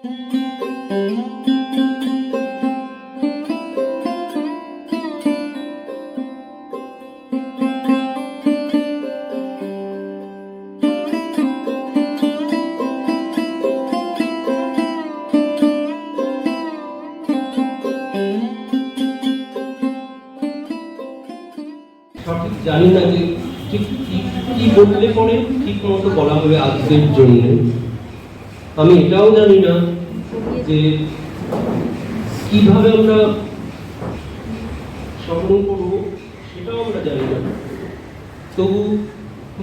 সঠিক জানি না যে ঠিক কি বললে পরে ঠিক মতো বলা হবে আজকের জন্য। আমি এটাও জানি না যে কিভাবে আমরা স্মরণ করবো, সেটাও আমরা জানি না। তবু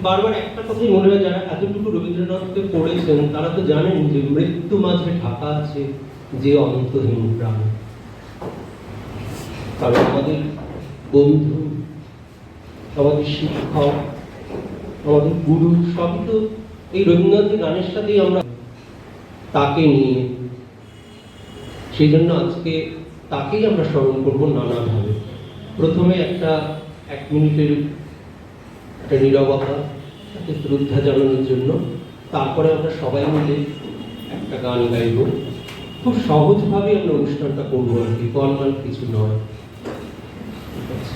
বারবার একটা কথাই মনে হয়, যারা এতটুকু রবীন্দ্রনাথকে পড়েছেন তারা তো জানেন যে মৃত্যু মাঝে ঢাকা আছে যে অন্তহীন প্রাণ। কারণ আমাদের বন্ধু, আমাদের শিক্ষক, আমাদের গুরু সবই তো এই রবীন্দ্রনাথের গানের সাথেই আমরা তাকে নিয়ে। সেই জন্য আজকে তাকেই আমরা স্মরণ করবো নানাভাবে। প্রথমে একটা 1 মিনিটের একটা নীরবতা, তাকে শ্রদ্ধা জানানোর জন্য। তারপরে আমরা সবাই মিলে একটা গান গাইব। খুব সহজভাবে আমরা অনুষ্ঠানটা করবো আর কি, গলমাল কিছু নয়। ঠিক আছে।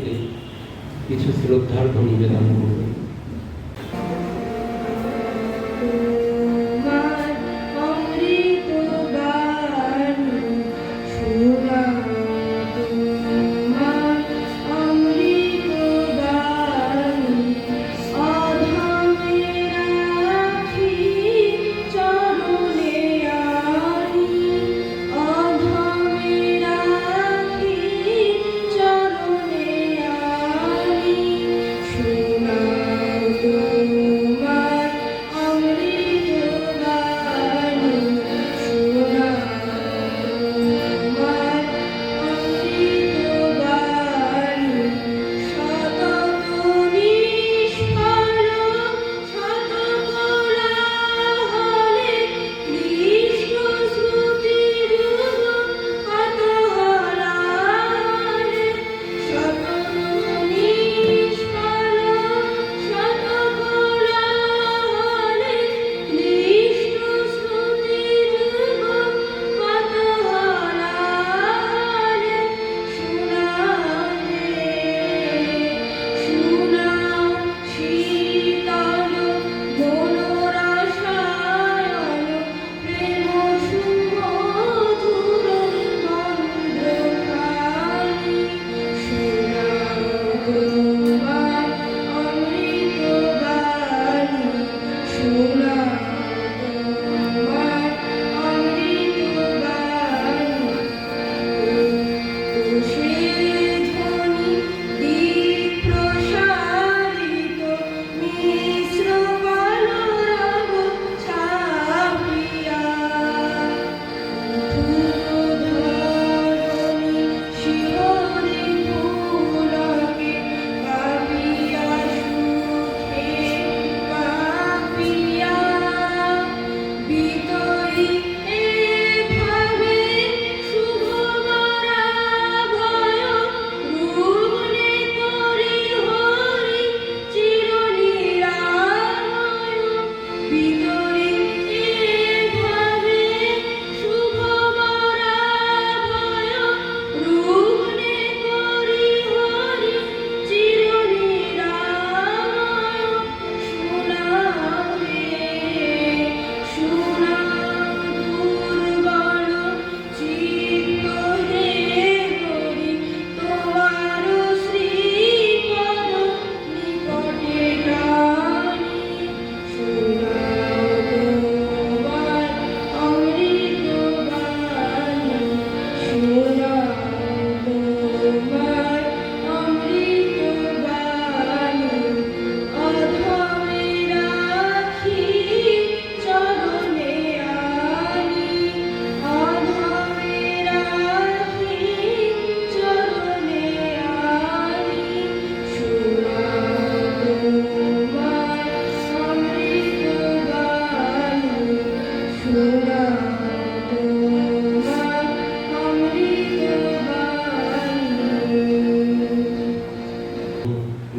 থেকে কিছু শ্রদ্ধার্ঘ্য নিবেদন করবেন।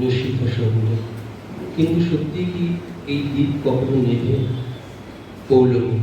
নিষিদ্ধ সঙ্গে, কিন্তু সত্যি কি এই দ্বীপ কখনো নেভে? পৌলমী।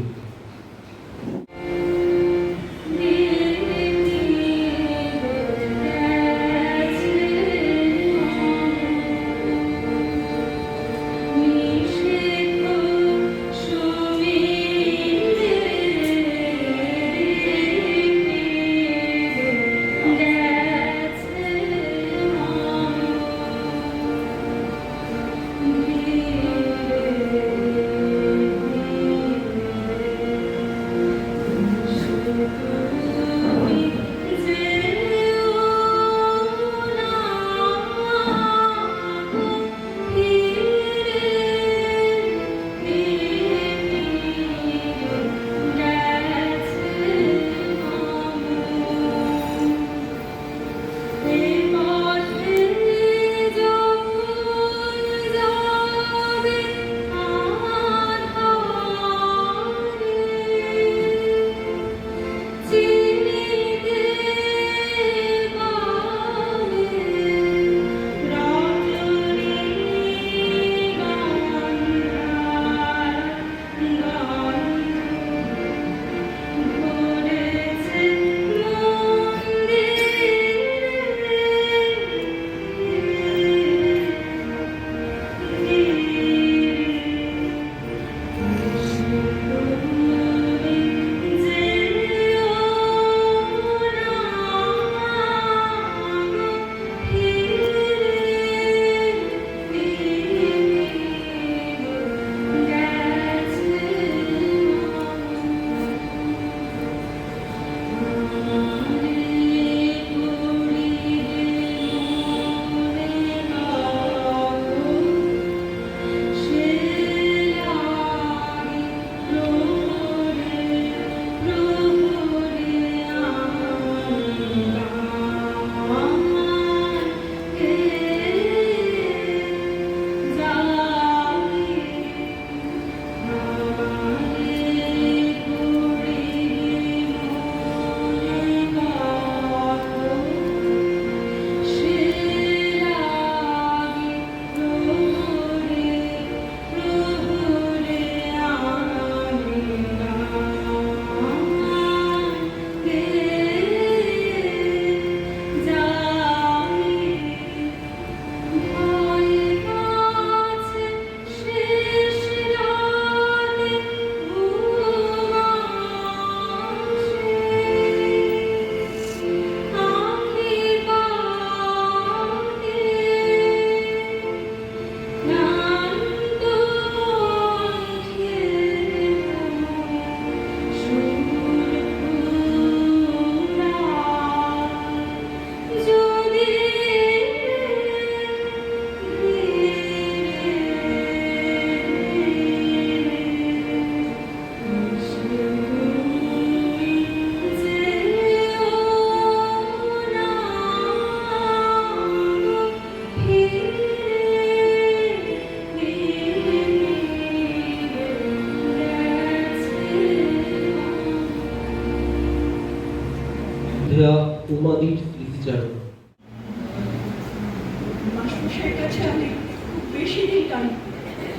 মাস্টারমশাইয়ের কাছে আমি খুব বেশি দিন গান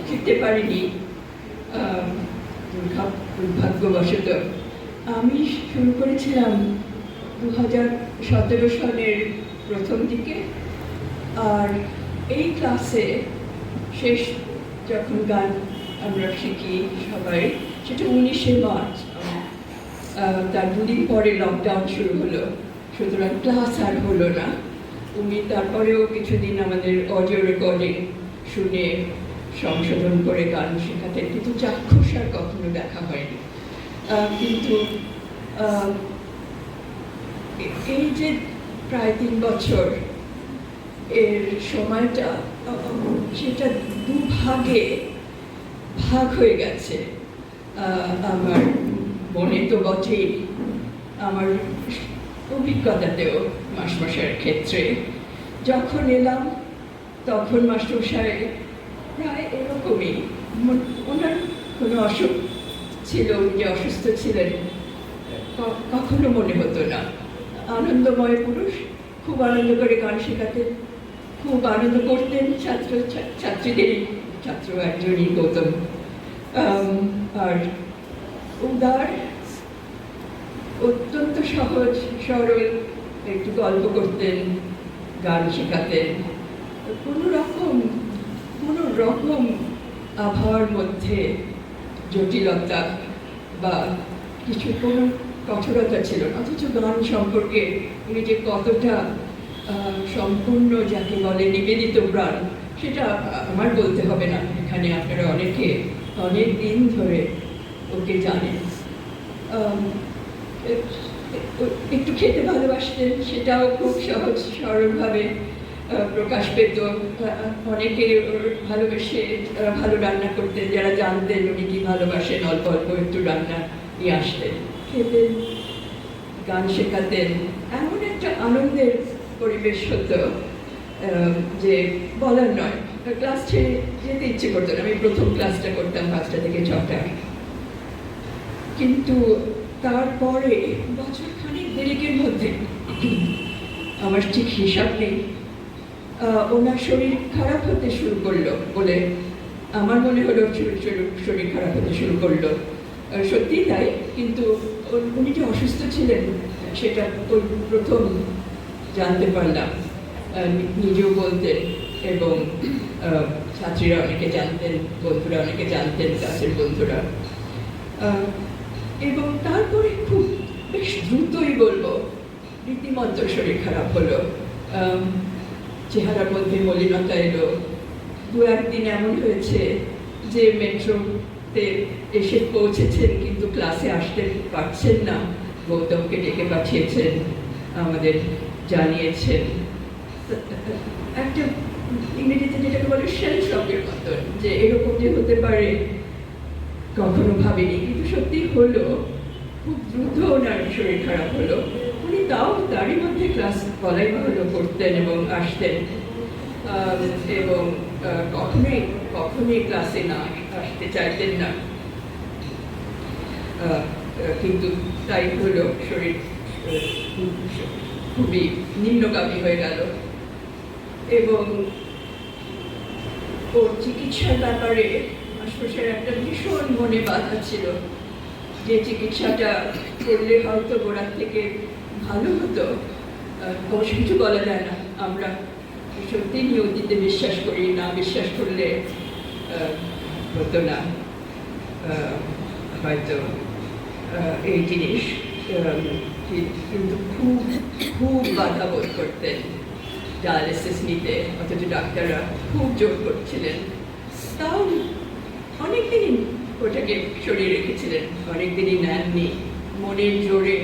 শিখতে পারিনি। দুর্ভাগ্যবশত আমি শুরু করেছিলাম 2017 সালের প্রথম দিকে, আর এই ক্লাসে শেষ যখন গান আমরা শিখি সবাই, সেটা 19শে মার্চ। তার দুদিন পরে লকডাউন শুরু হলো, সুতরাং ক্লাস আর হলো না। উনি তারপরেও কিছুদিন আমাদের অডিও রেকর্ডিং শুনে সংশোধন করে গান শেখাতেন, কিন্তু চাক্ষুষ আর কখনো দেখা হয়নি। কিন্তু এই যে প্রায় 3 বছর এর সময়টা, সেটা দুভাগে ভাগ হয়ে গেছে। আমার মনে তো বটেই, আমার অভিজ্ঞতাতেও মাস্টারমশাইয়ের ক্ষেত্রে। যখন এলাম তখন মাস্টারমশাই প্রায় এরকমই, ওনার কোনো অসুখ ছিল, উনি যে অসুস্থ ছিলেন কখনো মনে হতো না। আনন্দময় পুরুষ, খুব আনন্দ করে গান শেখাতেন, খুব আনন্দ করতেন ছাত্রীদেরই, ছাত্র একজনই গৌতম। আর উদার, অত্যন্ত সহজ সরল, একটু গল্প করতেন, গান শেখাতেন। কোনো রকম আবহাওয়ার মধ্যে জটিলতা বা কোনো কঠোরতা ছিল না। অথচ গান সম্পর্কে উনি যে কতটা সম্পূর্ণ, যাকে বলে নিবেদিত প্রাণ, সেটা আমার বলতে হবে না। এখানে আপনারা অনেক দিন ধরে ওকে জানেন। একটু খেতে ভালোবাসতেন, সেটাও খুব সহজ সরলভাবে প্রকাশ পেত। অনেকে ভালোবেসে ভালো রান্না করতেন, যারা জানতেন উনি কি ভালোবাসেন, অল্প অল্প একটু রান্না নিয়ে আসতেন, খেতেন, গান শেখাতেন। এমন একটা আনন্দের পরিবেশ হতো যে বলার নয়। ক্লাস ছেড়ে যেতে ইচ্ছে করতো না। আমি প্রথম ক্লাসটা করতাম 5টা থেকে 6টা, কিন্তু তারপরে বছর খানিক দেরিকের মধ্যে, আমার ঠিক হিসাব নেই, ওনার শরীর খারাপ হতে শুরু করলো বলে আমার মনে হলো শরীর খারাপ হতে শুরু করলো। সত্যি তাই, কিন্তু উনি যে অসুস্থ ছিলেন সেটা প্রথম জানতে পারলাম। নিজেও বলতেন এবং ছাত্রীরা অনেকে জানতেন, বন্ধুরা অনেকে জানতেন, ক্লাসের বন্ধুরা। এবং তারপরে খুব বেশ দ্রুতই বলবো রীতিমতো শরীর খারাপ হলো, চেহারার মধ্যে মলিনতা এলো। 2-1 দিন এমন হয়েছে যে মেট্রোতে এসে পৌঁছেছেন কিন্তু ক্লাসে আসতে পারছেন না। গৌতমকে ডেকে পাঠিয়েছেন, আমাদের জানিয়েছেন। একটা ইংরেজিতে যেটাকে বলে শেল শকের মতন, যে এরকম যে হতে পারে কখনো ভাবিনি, কিন্তু সত্যি হলো। খুব দ্রুত ওনার শরীর খারাপ হলো। উনি তাও তারই মধ্যে ক্লাস বলাই ভালো করতেন এবং আসতেন, এবং কখনোই ক্লাসে না আসতে চাইতেন না। কিন্তু তাই হলো, শরীর খুবই নিম্নগামী হয়ে গেল। এবং ওর চিকিৎসার ব্যাপারে মাস্টারমশাইয়ের একটা ভীষণ মনে বাধা ছিল, যে চিকিৎসাটা করলে হয়তো গোড়ার থেকে ভালো হতো। অবশ্য কিছু বলা যায় না, আমরা সত্যি নিয়তিতে বিশ্বাস করি, না বিশ্বাস করলে হতো না হয়তো এই জিনিস। কিন্তু খুব বাধা বোধ করতেন ডায়ালিসিস নিতে, অথচ ডাক্তাররা খুব জোর করছিলেন। তাও অনেকদিনই ওটাকে সরিয়ে রেখেছিলেন, অনেকদিনই নেননি। মনের জোরে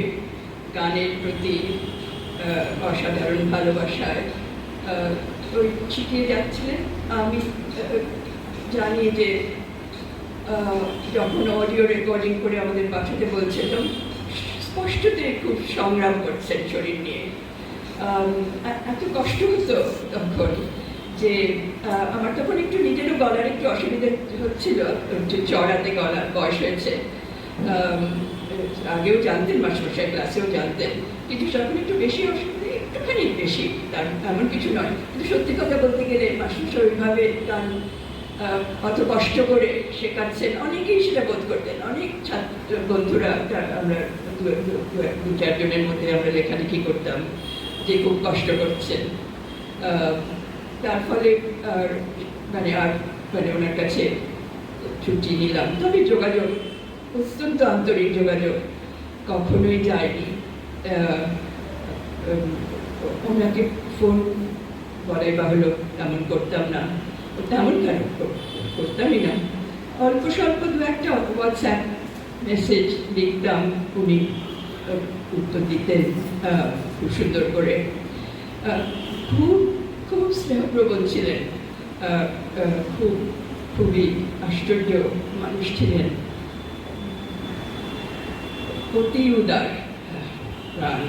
গানের প্রতি অসাধারণ ভালোবাসায় ওই শিখিয়ে যাচ্ছিলেন। আমি জানি যে যখন অডিও রেকর্ডিং করে আমাদের পাঠাতে বলছিলাম, স্পষ্টতই খুব সংগ্রাম করছেন শরীর নিয়ে। এত কষ্ট হতো তখন যে আমার তখন একটু নিজেরও গলার একটু অসুবিধা হচ্ছিল, একটু চড়াতে গলার বয়স হয়েছে। আগেও জানতেন মাস্টারমশাই, ক্লাসেও জানতেন, কিন্তু তখন একটু বেশি অসুবিধা, একটুখানি বেশি, তার এমন কিছু নয়, কিন্তু সত্যি কথা বলতে গেলে মাস্টারমশাই ওইভাবে গান অত কষ্ট করে শেখাচ্ছেন, অনেকেই সেটা বোধ করতেন। অনেক ছাত্র বন্ধুরা, আমরা দু চারজনের মধ্যে আমরা লেখালেখি করতাম যে খুব কষ্ট করছেন। তার ফলে মানে ওনার কাছে ছুটি নিলাম, তবে যোগাযোগ অত্যন্ত আন্তরিক যোগাযোগ কখনোই যায়নি। ওনাকে ফোন বলাই বাহুল্য তেমন করতাম না, তেমন কেন করতামই না, অল্প স্বল্প দু একটা হোয়াটসঅ্যাপ মেসেজ লিখতাম, উনি উত্তর দিতেন খুব সুন্দর করে। খুব খুব স্নেহপ্রবণ ছিলেন, খুবই আশ্চর্য মানুষ ছিলেন, অতি উদার প্রাণ।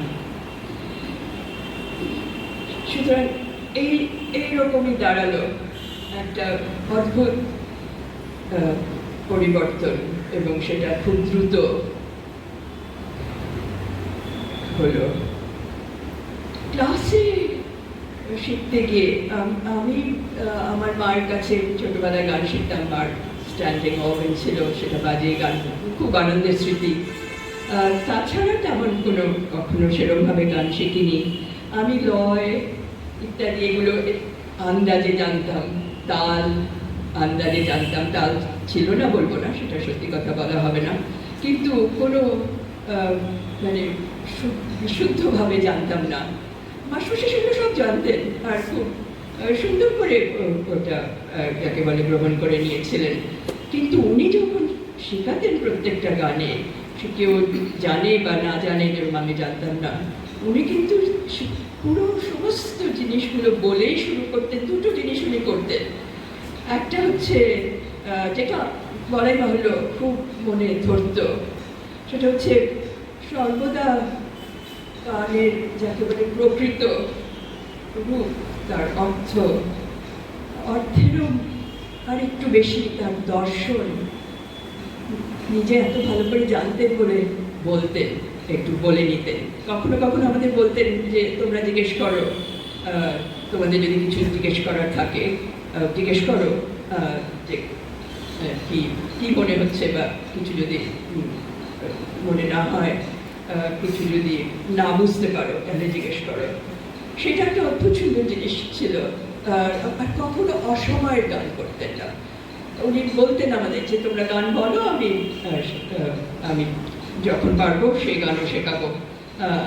সুতরাং এইরকমই দাঁড়ালো একটা অদ্ভুত পরিবর্তন, এবং সেটা খুব দ্রুত হলো। ক্লাসে শিখতে গিয়ে আমি আমার মায়ের কাছে ছোটবেলায় গান শিখতাম, মার স্ট্যান্ডিং ওভেন ছিল, সেটা বাজিয়ে গান, খুব আনন্দের স্মৃতি। তাছাড়া তেমন কখনো সেরকমভাবে গান শিখিনি। আমি লয় ইত্যাদি এগুলো আন্দাজে জানতাম, তাল আন্দাজে জানতাম, তাল ছিল না বলবো না, সেটা সত্যি কথা বলা হবে না, কিন্তু কোনো মানে বিশুদ্ধভাবে জানতাম না। মাস্টারমশাই সেগুলো সব জানতেন, আর খুব সুন্দর করে ওটা যাকে বলে গ্রহণ করে নিয়েছিলেন। কিন্তু উনি যখন শেখাতেন প্রত্যেকটা গানে, সে কেউ জানে বা না জানে, যেরকম আমি জানতাম না, উনি কিন্তু পুরো সমস্ত জিনিসগুলো বলেই শুরু করতেন। দুটো জিনিস উনি করতেন, একটা হচ্ছে যেটা বলাই বাহুল্য খুব মনে ধরত, সেটা হচ্ছে সর্বদা গানের যাকে বলে প্রকৃত রূপ, তার অর্থেরও আর একটু বেশি তার দর্শন নিজে এত ভালো করে জানতেন বলে বলতেন, একটু বলে নিতেন। কখনো কখনো আমাদের বলতেন যে তোমরা জিজ্ঞেস করো, তোমাদের যদি কিছু জিজ্ঞেস করার থাকে জিজ্ঞেস করো, যে কি মনে হচ্ছে, বা কিছু যদি মনে না হয়, কিছু যদি না বুঝতে পারো তাহলে জিজ্ঞেস করো। সেটা একটা অদ্ভুত সুন্দর জিনিস ছিল। আর কখনো অসময়ের গান করতেন না। উনি বলতেন আমাদের যে তোমরা গান বলো, আমি যখন পারবো সেই গানও শেখাবো।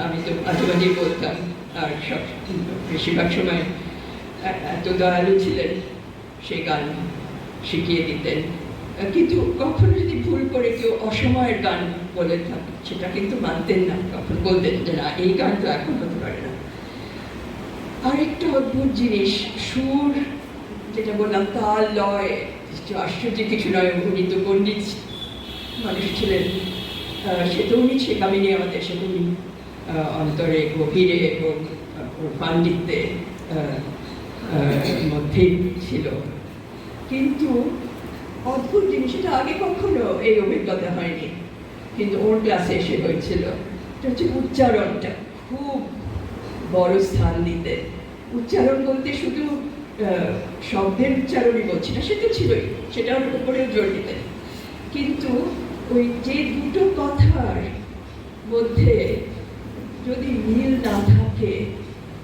আমি তো মাঝে মাঝেই বলতাম, আর বেশিরভাগ সময় এত দয়ালু ছিলেন, সেই গান শিখিয়ে দিতেন। কিন্তু কখনো যদি ভুল করে কেউ অসময়ের গান বলে থাকে, সেটা কিন্তু মানতেন না, কখন বলতেন যে না, এই গান তো এখন হতে পারে না। আরেকটা অদ্ভুত জিনিস, সুর, যেটা বললাম, তাল লয়, আশ্চর্য কিছু নয়। উনি তো পণ্ডিত মানুষ ছিলেন, সে তো উনি শেখাবেনি আমাদের, সে তো উনি অন্তরে গভীরে এবং পাণ্ডিত্যে মধ্যেই ছিল। কিন্তু অদ্ভুত জিনিস, এটা আগে কখনো এই অভিজ্ঞতা হয়নি, কিন্তু ওর ক্লাসে এসে হয়েছিল। এটা হচ্ছে উচ্চারণটা খুব বড় স্থান দিতে। উচ্চারণ বলতে শুধু শব্দের উচ্চারণই বলছি না, সে তো ছিলই, সেটার উপরেও জোর দিতেন, কিন্তু ওই যে দুটো কথার মধ্যে যদি মিল না থাকে,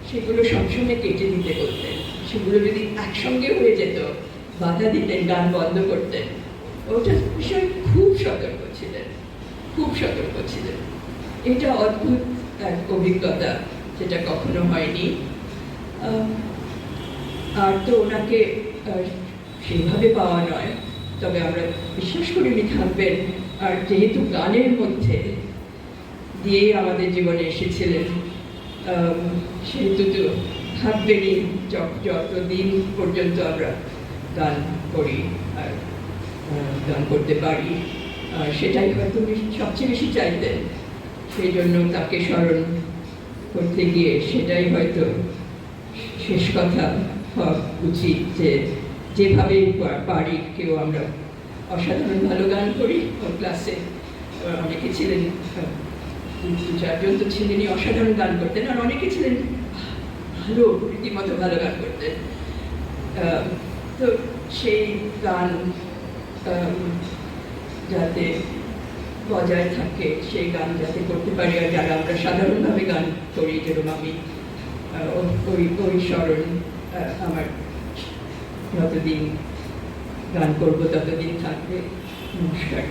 সেগুলো সবসময় কেটে দিতে বলতেন। সেগুলো যদি একসঙ্গে হয়ে যেত, বাধা দিতেন, গান বন্ধ করতেন। ওটা বিষয়ে খুব সতর্ক ছিলেন, খুব সতর্ক ছিলেন। এটা অদ্ভুত এক অভিজ্ঞতা, যেটা কখনো হয়নি। আর তো ওনাকে সেইভাবে পাওয়া নয়, তবে আমরা বিশ্বাস করি উনি থাকবেন। আর যেহেতু গানের মধ্যে দিয়ে আমাদের জীবনে এসেছিলেন, সেহেতু তো থাকবেনই যতদিন পর্যন্ত আমরা গান করি আর গান করতে পারি। সেটাই হয়তো উনি সবচেয়ে বেশি চাইতেন, সেই জন্য তাকে স্মরণ করতে গিয়ে সেটাই হয়তো শেষ কথা হওয়া উচিত, যে যেভাবে পারি কেউ আমরা অসাধারণ ভালো গান করি। ওর ক্লাসে অনেকে ছিলেন, দু চারজন তো ছিলেনই, অসাধারণ গান করতেন, আর অনেকে ছিলেন ভালো, রীতিমতো ভালো গান করতেন। তো সেই গান যাতে বজায় থাকে, সেই গান যাতে করতে পারি, আর যারা আমরা সাধারণভাবে গান করি, যেরকম আমি ওই স্মরণ আমার যতদিন গান করবো ততদিন থাকবে। নমস্কার।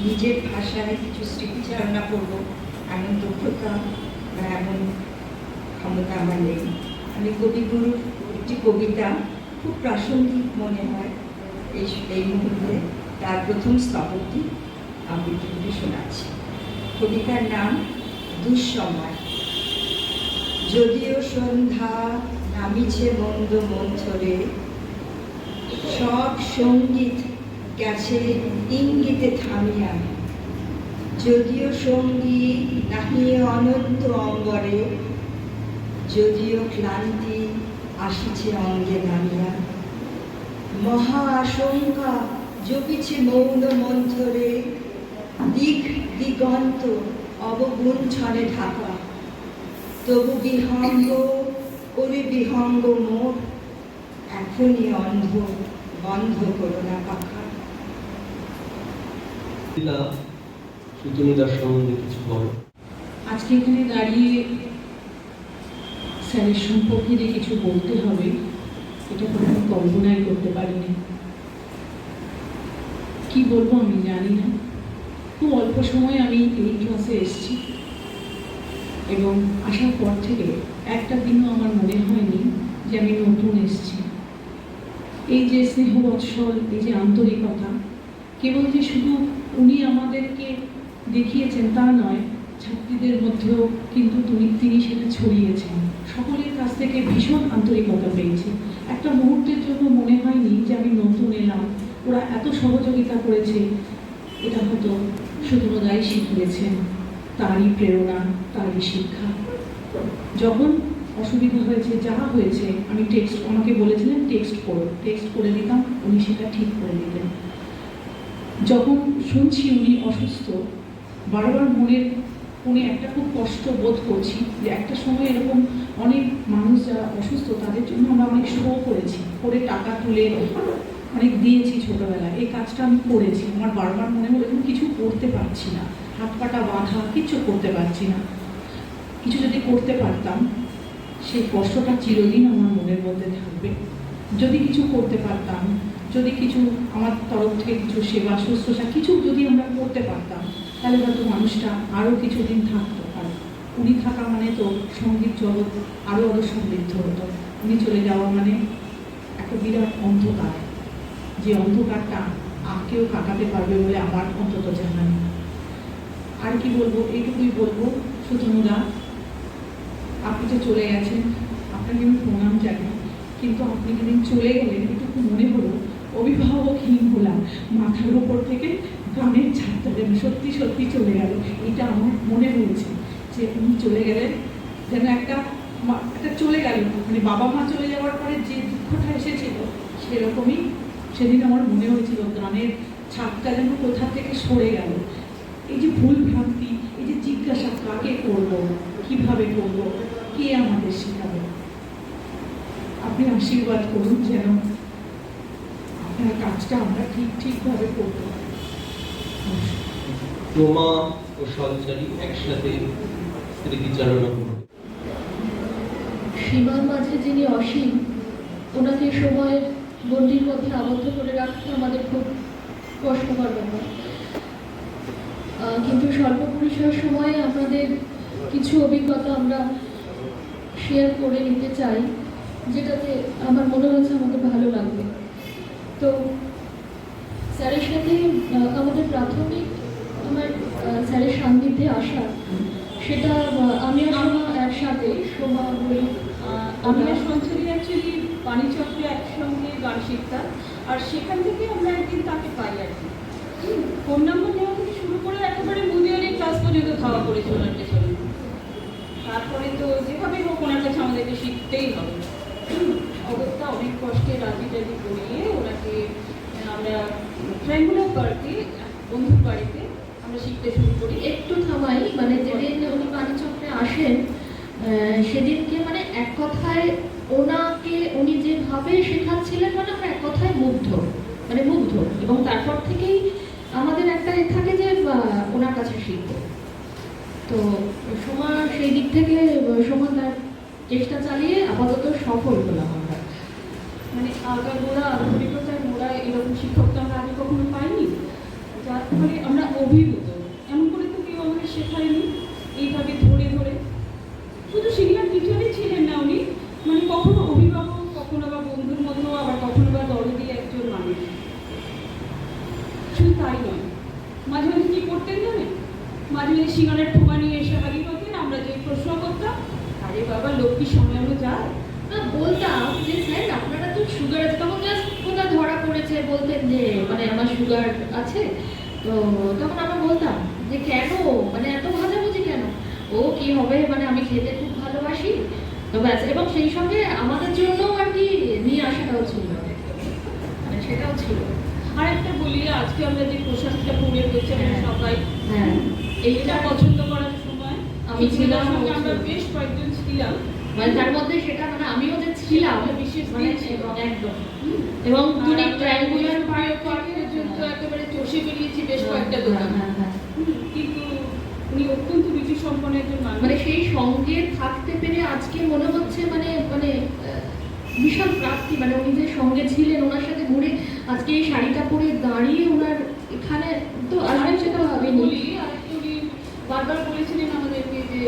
নিজের ভাষায় কিছু স্মৃতিচারণা করবো এমন দক্ষতা বা এমন ক্ষমতা আমার নেই। আমি কবিগুরুর একটি কবিতা খুব প্রাসঙ্গিক মনে হয় এই মুহূর্তে, তার প্রথম স্তবকটি আবৃত্তি করে শোনাচ্ছি। কবিতার নাম দুঃসময়। যদিও সন্ধ্যা নামিছে মন্দ মন্থরে, সব সঙ্গীত গেছে ইঙ্গিতে থামিয়া। যদিও সঙ্গী নাহিয়ে অনন্ত অম্বরে, যদিও ক্লান্তি আসিছে অঙ্গে দাঁড়িয়া, মহা আশঙ্কা জপিছে মৌন মন্থরে, দিক দিগন্ত অবগুণ্ঠনে ঢাকা, তবু বিহঙ্গ ওরে বিহঙ্গ মোর, এখনই অন্ধ বন্ধ করো না পাখা। পিতা সুতনুদার সম্বন্ধে কিছু বলো। আজকে এখানে দাঁড়িয়ে স্যারের সম্পর্কে যে কিছু বলতে হবে এটা কখনো কল্পনাই করতে পারিনি। কি বলবো আমি জানি না। খুব অল্প সময় আমি এই ক্লাসে এসেছি এবং আসার পর থেকে একটা দিনও আমার মনে হয়নি যে আমি নতুন এসেছি। এই যে স্নেহ বৎসল, এই যে আন্তরিকতা, কেবল যে শুধু উনি আমাদেরকে দেখিয়েছেন তা নয়, ছাত্রীদের মধ্যেও কিন্তু তিনি সেটা ছড়িয়েছেন। সকলের কাছ থেকে ভীষণ আন্তরিকতা পেয়েছি। একটা মুহূর্তের জন্য মনে হয়নি যে আমি নতুন এলাম, ওরা এত সহযোগিতা করেছে। এটা হয়তো সুতনুদাই শিখিয়েছেন, তারই প্রেরণা, তারই শিক্ষা। যখন অসুবিধা হয়েছে, যা হয়েছে, আমি আমাকে বলেছিলেন টেক্সট করে দিতাম, উনি সেটা ঠিক করে দিতেন। যখন শুনছি উনি অসুস্থ, বারবার মনে একটা খুব কষ্ট বোধ করছি যে একটা সময় এরকম অনেক মানুষ যারা অসুস্থ তাদের জন্য আমরা অনেক শো করেছি, করে টাকা তুলে অনেক দিয়েছি ছোটবেলায়। এই কাজটা আমি করেছি। আমার বারবার মনে হলো এখন কিছু করতে পারছি না, হাত পাটা বাঁধা, কিছু করতে পারছি না। কিছু যদি করতে পারতাম সেই কষ্টটা চিরদিন আমার মনের মধ্যে থাকবে। যদি কিছু করতে পারতাম, যদি কিছু আমার তরফ থেকে কিছু সেবা শুশ্রূষা কিছু যদি আমরা করতে পারতাম, তাহলে হয়তো মানুষটা আরও কিছুদিন থাকতো। আর উনি থাকা মানে তো সঙ্গীত জগৎ আরও সমৃদ্ধ হতো। উনি চলে যাওয়া মানে একটা বিরাট অন্ধকার, যে অন্ধকারটা কেউ কাটাতে পারবে বলে আমার অন্তত জানা নেই। আর কি বলবো, এইটুকুই বলবো, সুতনুদা আপনি তো চলে গেছেন, আপনাকে আমি প্রণাম জানাই। কিন্তু আপনি যেদিন চলে গেলেন, এটুকু মনে হলো অভিভাবকহীন হলাম, মাথার উপর থেকে গানের ছাদটা যেন সত্যি সত্যি চলে গেল। এটা আমার মনে হয়েছে যে উনি চলে গেলেন যেন একটা চলে গেল, মানে বাবা মা চলে যাওয়ার পরে যে দুঃখটা এসেছিল সেরকমই সেদিন আমার মনে হয়েছিল গানের ছাদটা যেন কোথা থেকে সরে গেল। এই যে ভুল ভ্রান্তি, এই যে জিজ্ঞাসা কাকে করবো, কিভাবে করবো, কে আমাদের শেখাবে, আপনি আশীর্বাদ করুন যেন আপনার কাজটা আমরা ঠিকভাবে করতে পারি। রোমা ও সঞ্চারী একসাথে স্মৃতিচারণা করুন। সীমার মাঝে যিনি অসীম, ওনাকে সময়ের গণ্ডির মধ্যে আবদ্ধ করে রাখতে আমাদের খুব কষ্টকর ব্যাপার। কিন্তু স্বল্প পরিসর সময়ে আমাদের কিছু অভিজ্ঞতা আমরা শেয়ার করে নিতে চাই, যেটাতে আমার মনে হচ্ছে আমাদের ভালো লাগবে। তো স্যারের সাথে আমাদের প্রাথমিক স্যারের সান্নিধ্যে আসা, সেটা আমি আর সোমা একসাথে, সোমা বলি আমি আর সঞ্চারী অ্যাকচুয়ালি বাণীচক্রে একসঙ্গে গান শিখতাম, আর সেখান থেকে আমরা একদিন তাকে পাই আর কি। ফোন নাম্বার নেওয়া থেকে শুরু করে একেবারে মুদিয়ারি ক্লাস পর্যন্ত ধাওয়া করেছে ওনার পেছনে। তারপরে তো যেভাবে হোক ওনার কাছে আমাদেরকে শিখতেই হবে। অবস্থা অনেক কষ্টে রাজি করিয়ে ওনাকে আমরা ট্রায়াঙ্গুলার পার্কে বন্ধুর বাড়িতে আমরা শিখতে শুরু করি। একটু থামাই, মানে যেদিন উনি বাণীচক্রে আসেন সেদিনকে মানে এক কথায় ওনাকে উনি যেভাবে শেখাচ্ছিলেন, মানে আমরা এক কথায় মুগ্ধ, এবং তারপর থেকেই আমাদের একটা থাকে যে ওনার কাছে শিখবো। তো সোমা সেই দিক থেকে সোমা তার চেষ্টা চালিয়ে আপাতত সফল হলাম আমরা। মানে আগাগোড়া আন্তরিকতার মোড়া এরকম শিক্ষক তো আমরা আগে কখনো পাইনি, যার ফলে আমরা অভিভূত। এমন করে তো কেউ আমাদের শেখায়নি এইভাবে ধরে ধরে। শুধু সিনিয়র টিচারই ছিলেন না উনি, মানে কখনো অভিভাবক, কখনো বা বন্ধুর মতো, আবার কখনো বা দরদি একজন মানুষ। শুধু তাই নয়, মাঝে মাঝে কি করতেন জানেন, মাঝে মাঝে সিঙ্গারের ঠোঙা নিয়ে এসে হারিয়ে হতেন। আমরা যে প্রশ্ন করতাম, আরে বাবা লোক কি সামলানো যায়, বলতাম যে স্যার আপনারা তো সুগার আছে, তখন জাস্ট কোথাও ধরা পড়েছে, বলতেন যে মানে আমার সুগার আছে। তো তখন আমরা বলতাম যে কেন মানে এত ভাজাভুজি কেন, ও কি হবে মানে আমি খেতে খুব ভালোবাসি তো ব্যাস। এবং সেই সঙ্গে আমাদের জন্যও আর কি নিয়ে আসাটাও ছিল, মানে সেটাও ছিল। আর একটা বলি, আজকে আমরা যে পোশাকটা পরে রয়েছে আমরা হ্যাঁ। সবাই, হ্যাঁ এইটা পছন্দ করার সময় আমি ছিলাম, সঙ্গে আমরা বেশ কয়েকজন ছিলাম, মানে তার মধ্যে সেটা মানে আমিও যে ছিলাম একটা বিশেষ মানে দিন ছিল। একদম। এবং তুমি ট্রায়াঙ্গুলার পার্ক পর্যন্ত একেবারে চষে বেরিয়েছি বেশ কয়েকটা দোকান। কিন্তু উনি অত্যন্ত রুচি সম্পন্ন একজন মানুষ। মানে সেই সঙ্গে থাকতে পেরে আজকে মনে হচ্ছে মানে মানে বিশাল প্রাপ্তি, মানে উনি যে সঙ্গে ছিলেন ওনার সাথে ঘুরে আজকে এই শাড়িটা পরে দাঁড়িয়ে ওনার এখানে তো আসলে সেটা ভাবিনি। বলি, আরেকটু উনি বারবার বলেছিলেন আমাদেরকে যে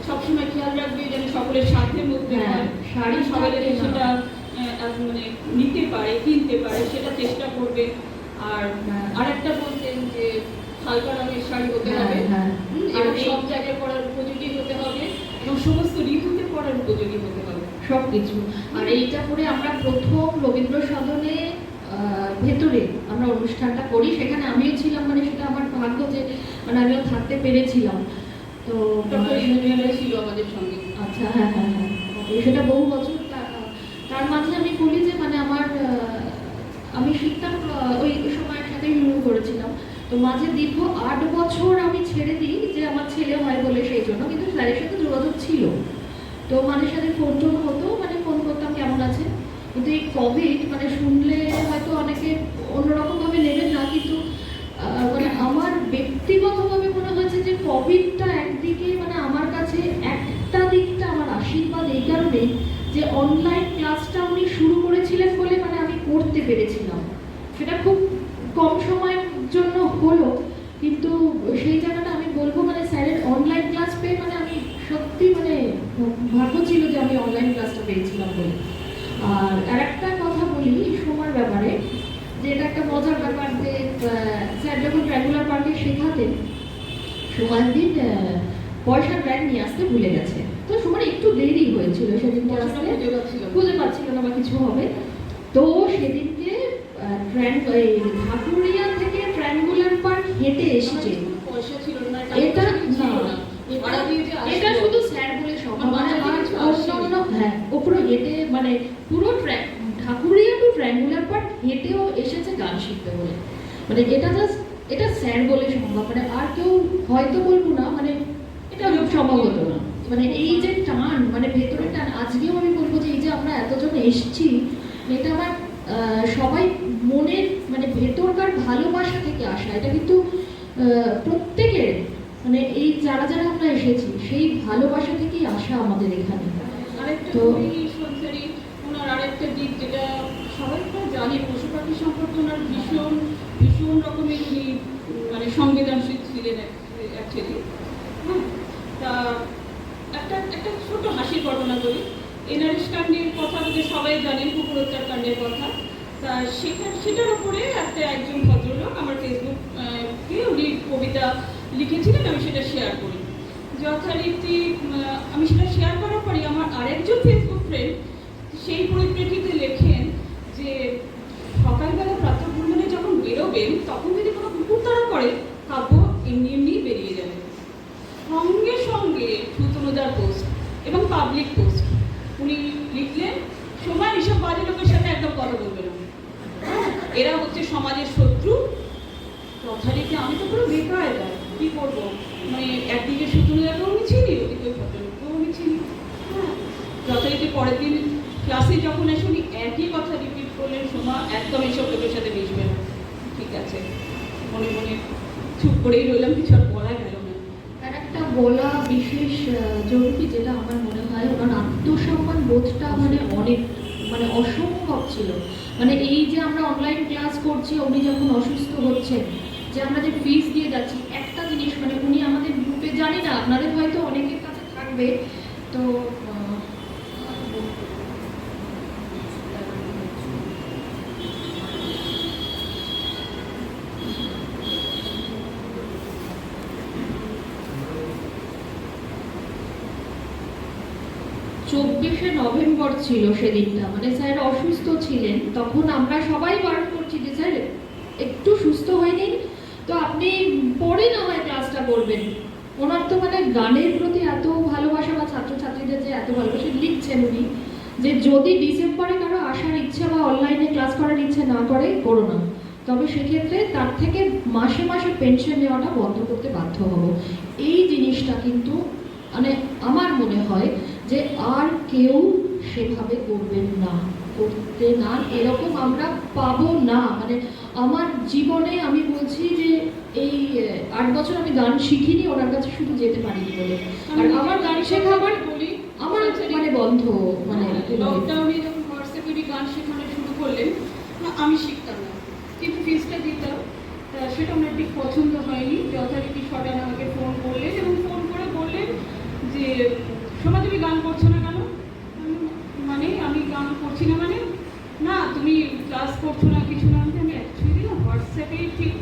সবসময় খেয়াল রাখবে যেন সকলের স্বার্থের মধ্যে হ্যাঁ, হয়, শাড়ি সবাই যাতে থাকে না। সেটা মানে নিতে পারে, কিনতে পারে, সেটা চেষ্টা করবে। আর হ্যাঁ। আরেকটা বলতেন যে হালকা রঙের শাড়ি হতে হ্যাঁ, হবে, হ্যাঁ। এবং আর সব জায়গায় পরার উপযোগী হতে হবে, এবং সমস্ত ঋতুতে পরার উপযোগী হতে হবে। সবকিছু। আর এইটা করে আমরা প্রথম রবীন্দ্র সদনে ভেতরে আমরা অনুষ্ঠানটা করি, সেখানে আমিও ছিলাম, মানে সেটা আমার ভাগ্য যে মানে আমিও থাকতে পেরেছিলাম। তো ডক্টর ইন্দ্রনীলা ছিল আমাদের সঙ্গে। আচ্ছা, হ্যাঁ হ্যাঁ হ্যাঁ, সেটা বহু বছর। তার মাঝে আমি বলি যে মানে আমার আমি শিখতাম ওই সময়ের সাথে শুরু করেছিলাম, তো মাঝে দীর্ঘ 8 বছর আমি ছেড়ে দিই যে আমার ছেলে হয় বলে সেই জন্য, কিন্তু স্যারের সাথে যোগাযোগ ছিল, তো মাঝে সাথে ফোন টোন হতো, মানে ফোন করতাম কেমন আছে। কিন্তু এই কোভিড মানে শুনলে হয়তো অনেকে অন্যরকমভাবে নেবেন না, কিন্তু মানে আমার ব্যক্তিগতভাবে মনে হয়েছে যে কোভিডটা একদিকে মানে আমার কাছে একটা দিকটা আমার আশীর্বাদ এই কারণে যে অনলাইন ক্লাসটা উনি শুরু করেছিলেন বলে মানে আমি করতে পেরেছিলাম। সেটা খুব কম সময়ের জন্য হলো, কিন্তু সেই জায়গাটা আমি বলবো মানে স্যারের অনলাইন ক্লাস পেয়ে মানে আমি সত্যি মানে ভাগ্য ছিল যে আমি অনলাইন ক্লাসটা পেয়েছিলাম বলে। আর একটা কথা বলি সময়ের ব্যাপারে, যে এটা একটা মজার ব্যাপার যে স্যার যখন ট্রায়াঙ্গুলার পার্কে শেখাতেন, সময়ের দিন পয়সার ব্যাগ নিয়ে আসতে ভুলে গেছে, তো সময় একটু দেরি হয়েছিল সেদিনকে আসতে, খুঁজে পাচ্ছিল না বা কিছু হবে। তো সেদিনকে ঢাকুরিয়া থেকে ট্রায়াঙ্গুলার পার্ক হেঁটে এসেছে। পয়সা ছিল না, এটা ছিল না, না, ভাড়া দিয়ে যে এটা আসলো। শুধু স্যার বলে সম্ভব, মানে আমার আর কিছু অন্যান্য হ্যাঁ ও পুরো হেঁটে মানে পুরো ঢাকুরিয়া টু ট্রায়াঙ্গুলার পার্ক হেঁটেও এসেছে গান শিখতে বলে, মানে এটা জাস্ট এটা স্যার বলে সম্ভব, মানে আর কেউ হয়তো বলবো না, মানে এটা সম্ভব হতো না। মানে এই যে টান মানে ভেতরে টান, আজকেও আমি বলবো যে এই যে আমরা এতজন এসছি, এটা আমার সবাই মনের মানে ভেতরকার ভালোবাসা থেকে আসা, এটা কিন্তু প্রত্যেকের মানে এই যারা যারা আমরা এসেছি সেই ভালোবাসা থেকেই আসা আমাদের এখানে। আরেকটা তো সংসারী ওনার আরেকটা দিক যেটা সবাই প্রায় জানি, পশু পাখি সম্পর্কে ওনার ভীষণ ভীষণ রকমের উনি মানে সংবেদনশীল ছিলেন অ্যাকচুয়ালি। হ্যাঁ, তা একটা একটা ছোট হাসির ঘটনা বলি। এনআরএস কাণ্ডের কথা যদি সবাই জানেন, কুকুর হত্যাকাণ্ডের কথা, তা সেটার উপরে একজন ভদ্রলোক আমার ফেসবুকে উনি কবিতা লিখেছিলেন, আমি সেটা শেয়ার করি। যথারীতি আমি সেটা শেয়ার করার পরই আমার আরেকজন ফেসবুক ফ্রেন্ড সেই পরিপ্রেক্ষিতে লেখেন যে সকালবেলা প্রাতঃভ্রমণে যখন বেরোবেন তখন যদি কোনো কুকুর তাড়া করে, কাব্য এমনি এমনি বেরিয়ে যাবে। সঙ্গে সঙ্গে সুতনুদার পোস্ট এবং পাবলিক পোস্ট উনি লিখলেন, সময় এসব বাজে লোকের সাথে একদম কথা বলবে না, এরা হচ্ছে সমাজের শত্রু। যথারীতি আমি তো পুরো বেকায়দা, কি করবো, মানে একদিকে সুতনুদাকেও আমি চিনি, ওদিকে ওই ভদ্রলোককেও আমি চিনি। হ্যাঁ, যথারীতি পরের দিন ক্লাসে যখন এসে উনি একই কথা রিপিট করলেন, সোমা একদম এইসব লোকের সাথে মিশবে না। ঠিক আছে, মনে মনে চুপ করেই রইলাম, কিছু আর বলা গেল না। আর একটা বলা বিশেষ জরুরি, যেটা আমার মনে হয় ওনার আত্মসম্মান বোধটা মানে অনেক মানে অসম্ভব ছিল। মানে এই যে আমরা অনলাইন ক্লাস করছি, উনি যখন অসুস্থ হচ্ছেন, যে আমরা যে ফিস দিয়ে যাচ্ছি, একটা জিনিস মানে উনি আমাদের গ্রুপে, জানি না আপনাদের হয়তো অনেকের কাছে থাকবে, তো 24শে নভেম্বর ছিল সেদিনটা, মানে স্যার অসুস্থ ছিলেন, তখন আমরা সবাই বারণ করছি যে স্যার একটু সুস্থ হয়ে নিন। তো তো আপনি পড়ে না হয় ক্লাসটা করবেন। ওনার তো মানে গানের প্রতি এত ভালোবাসা বা ছাত্রছাত্রীদের যে এত ভালোবাসা, লিখছেন উনি যে যদি ডিসেম্বরে কারো আসার ইচ্ছা বা অনলাইনে ক্লাস করার ইচ্ছা না করে, করো না, তবে সেক্ষেত্রে তার থেকে মাসে মাসে পেনশন নেওয়াটা বন্ধ করতে বাধ্য হব। এই জিনিসটা কিন্তু মানে আমার মনে হয় যে আর কেউ সেভাবে করবেন না, করতে না, এরকম আমরা পাবো না। মানে আমার জীবনে আমি বলছি যে এই 8 বছর আমি গান শিখিনি ওনার কাছে শুধু যেতে পারিনি বলে। আর আমার গান শেখা আমার মানে বন্ধ, মানে লকডাউনে যখন হোয়াটসঅ্যাপে গান শেখানো শুরু করলেন, আমি শিখতাম না, কিন্তু ফিসটা দিতাম। সেটা আমার ঠিক পছন্দ হয়নি। যথারীতি সবাই আমাকে ফোন করলেন এবং ফোন করে বললেন যে সোমা তুমি গান করছো না কেন? মানে আমি গান করছি না মানে? না তুমি ক্লাস করছো না, কিছু না। আমি অ্যাকচুয়ালি না হোয়াটসঅ্যাপে ঠিক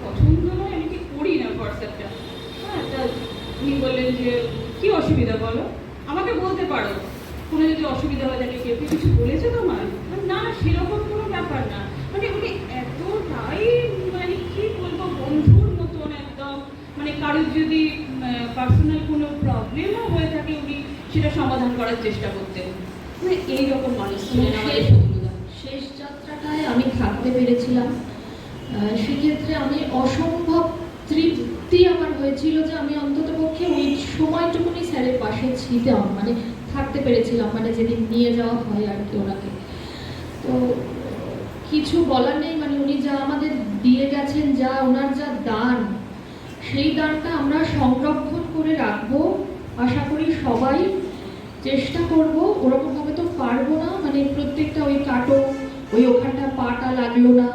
পছন্দ নয়, আমি ঠিক করি না হোয়াটসঅ্যাপটা। হ্যাঁ, তা উনি বললেন যে কী অসুবিধা বলো, আমাকে বলতে পারো, কোনো যদি অসুবিধা হয় থাকে, কেউ কিছু বলেছে তোমার? না, সেরকম কোনো ব্যাপার না। মানে উনি এতটাই মানে কি বলবো, বন্ধুর মতন একদম। মানে কারোর যদি পার্সোনাল কোনো প্রবলেমও হয়ে থাকে, উনি সেটা সমাধান করার চেষ্টা করতেন। মানে এইরকম মানুষ ছিলেন আমাদের শত্রুদা। শেষ যাত্রাটায় আমি থাকতে পেরেছিলাম, সেক্ষেত্রে আমি অসম্ভব তৃপ্তি আমার হয়েছিল যে আমি অন্ততপক্ষে ওই সময়টুকুনি স্যারের পাশে ছিলাম, মানে থাকতে পেরেছিলাম, মানে যেদিন নিয়ে যাওয়া হয় আর কি ওনাকে। তো কিছু বলার নেই, মানে উনি যা আমাদের দিয়ে গেছেন, যা ওনার যা দান, সেই দানটা আমরা সংরক্ষণ করে রাখবো। আশা করি সবাই চেষ্টা করব, ওরকমভাবে তো পারবো না, মানে প্রত্যেকটা ওই কাটো, ওই ওখানটা পাটা লাগলো না,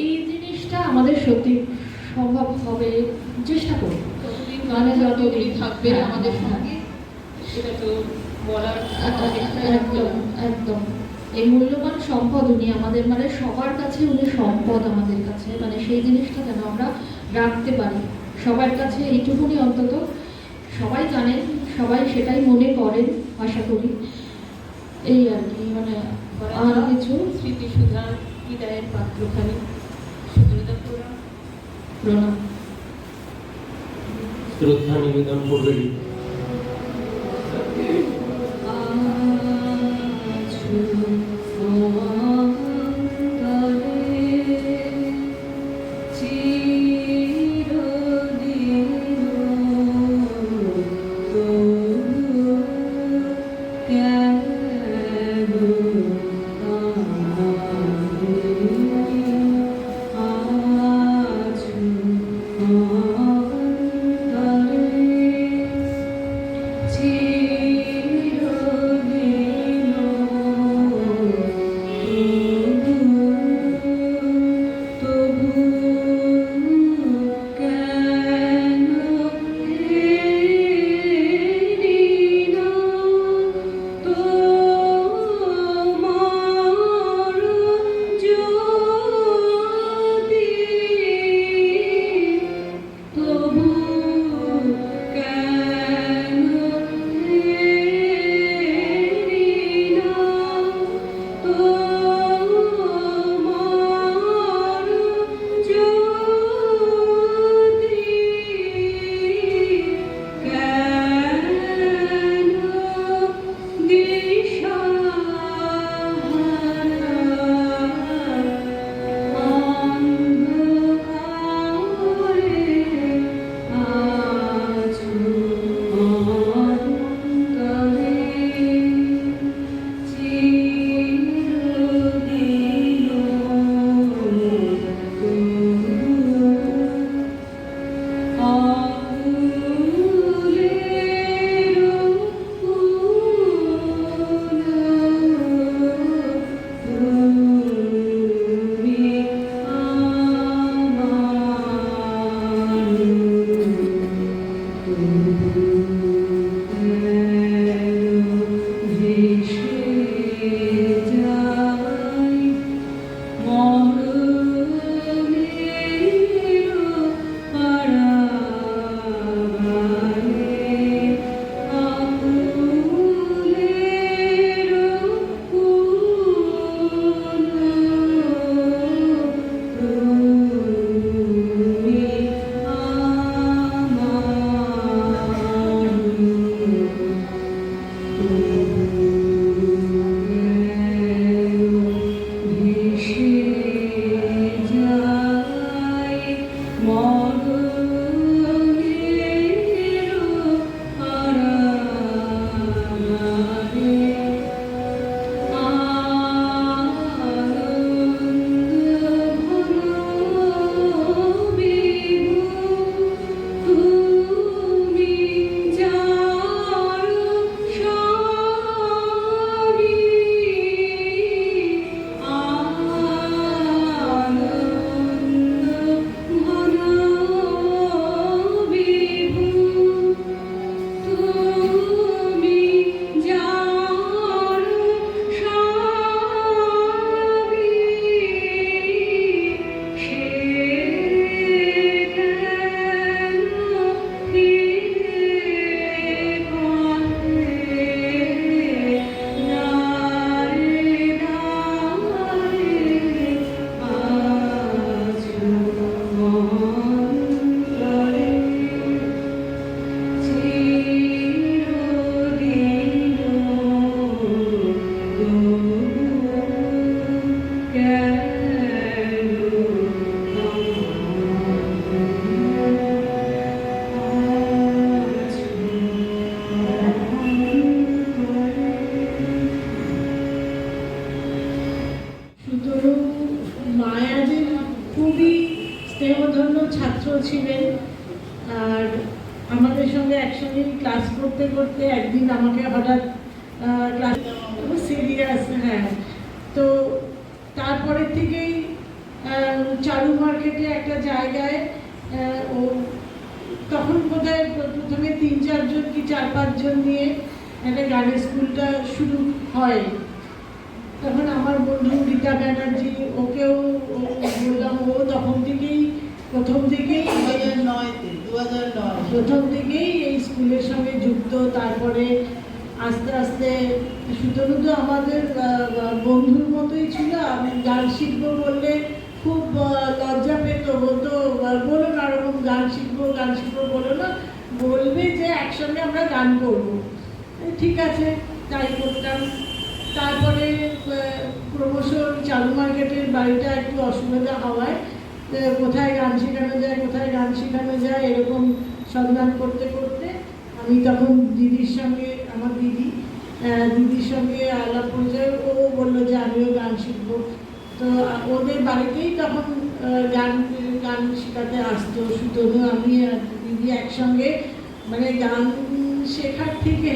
এই জিনিসটা আমাদের সত্যি সম্ভব হবে, চেষ্টা করব। ততদিন মানে যতদিন থাকবেন হ্যাঁ, আমাদের হ্যাঁ, সঙ্গে, সেটা তো বলার একদম একদম এই মূল্যবান সম্পদ উনি আমাদের, মানে সবার কাছে উনি সম্পদ আমাদের কাছে, মানে সেই জিনিসটা যেন আমরা রাখতে পারি সবার কাছে, এইটুকুনি অন্তত সবাই জানেন, সবাই সেটাই মনে করেন আশা করি। এই আর কি, মানে আর কিছু স্মৃতিসুধা হৃদয়ের পাত্রখানি সুচরিতা প্রণাম। প্রণাম। শ্রদ্ধা নিবেদন করবেন। তো সুতরাং মায়াদের খুবই স্নেহধন্য ছাত্র ছিলেন। আর আমাদের সঙ্গে একসঙ্গে ক্লাস করতে করতে একদিন আমাকে হঠাৎ ক্লাস সিরিয়াস, হ্যাঁ, তো তারপরের থেকেই চারু মার্কেটে একটা জায়গায় ও তখন বোধহয় প্রথমে 3-4 জন কি 4-5 জন নিয়ে একটা গানের স্কুলটা শুরু হয়। তখন আমার বন্ধু রীতা ব্যানার্জি, ওকেও বললাম, ও তখন থেকেই প্রথম থেকেই এই স্কুলের সঙ্গে যুক্ত। তারপরে আস্তে আস্তে সুতনু তো আমাদের বন্ধুর মতোই ছিল। আমি গান শিখবো বললে খুব লজ্জা পেত, বলতো বলো না ওরকম গান শিখবো বলো না, বলবে যে একসঙ্গে আমরা গান করবো। ঠিক আছে, তাই করতাম। তারপরে ক্রমশ চালু মার্কেটের বাড়িটা একটু অসুবিধা হওয়ায় কোথায় গান শেখানো যায় এরকম সন্ধান করতে করতে আমি তখন দিদির সঙ্গে, আমার দিদির সঙ্গে আলাপ পরিচয়, ও বললো যে আমিও গান শিখবো। তো ওদের বাড়িতেই তখন গান শেখাতে আসতো সুতনু, আমি আর দিদি একসঙ্গে, মানে গান শেখার থেকে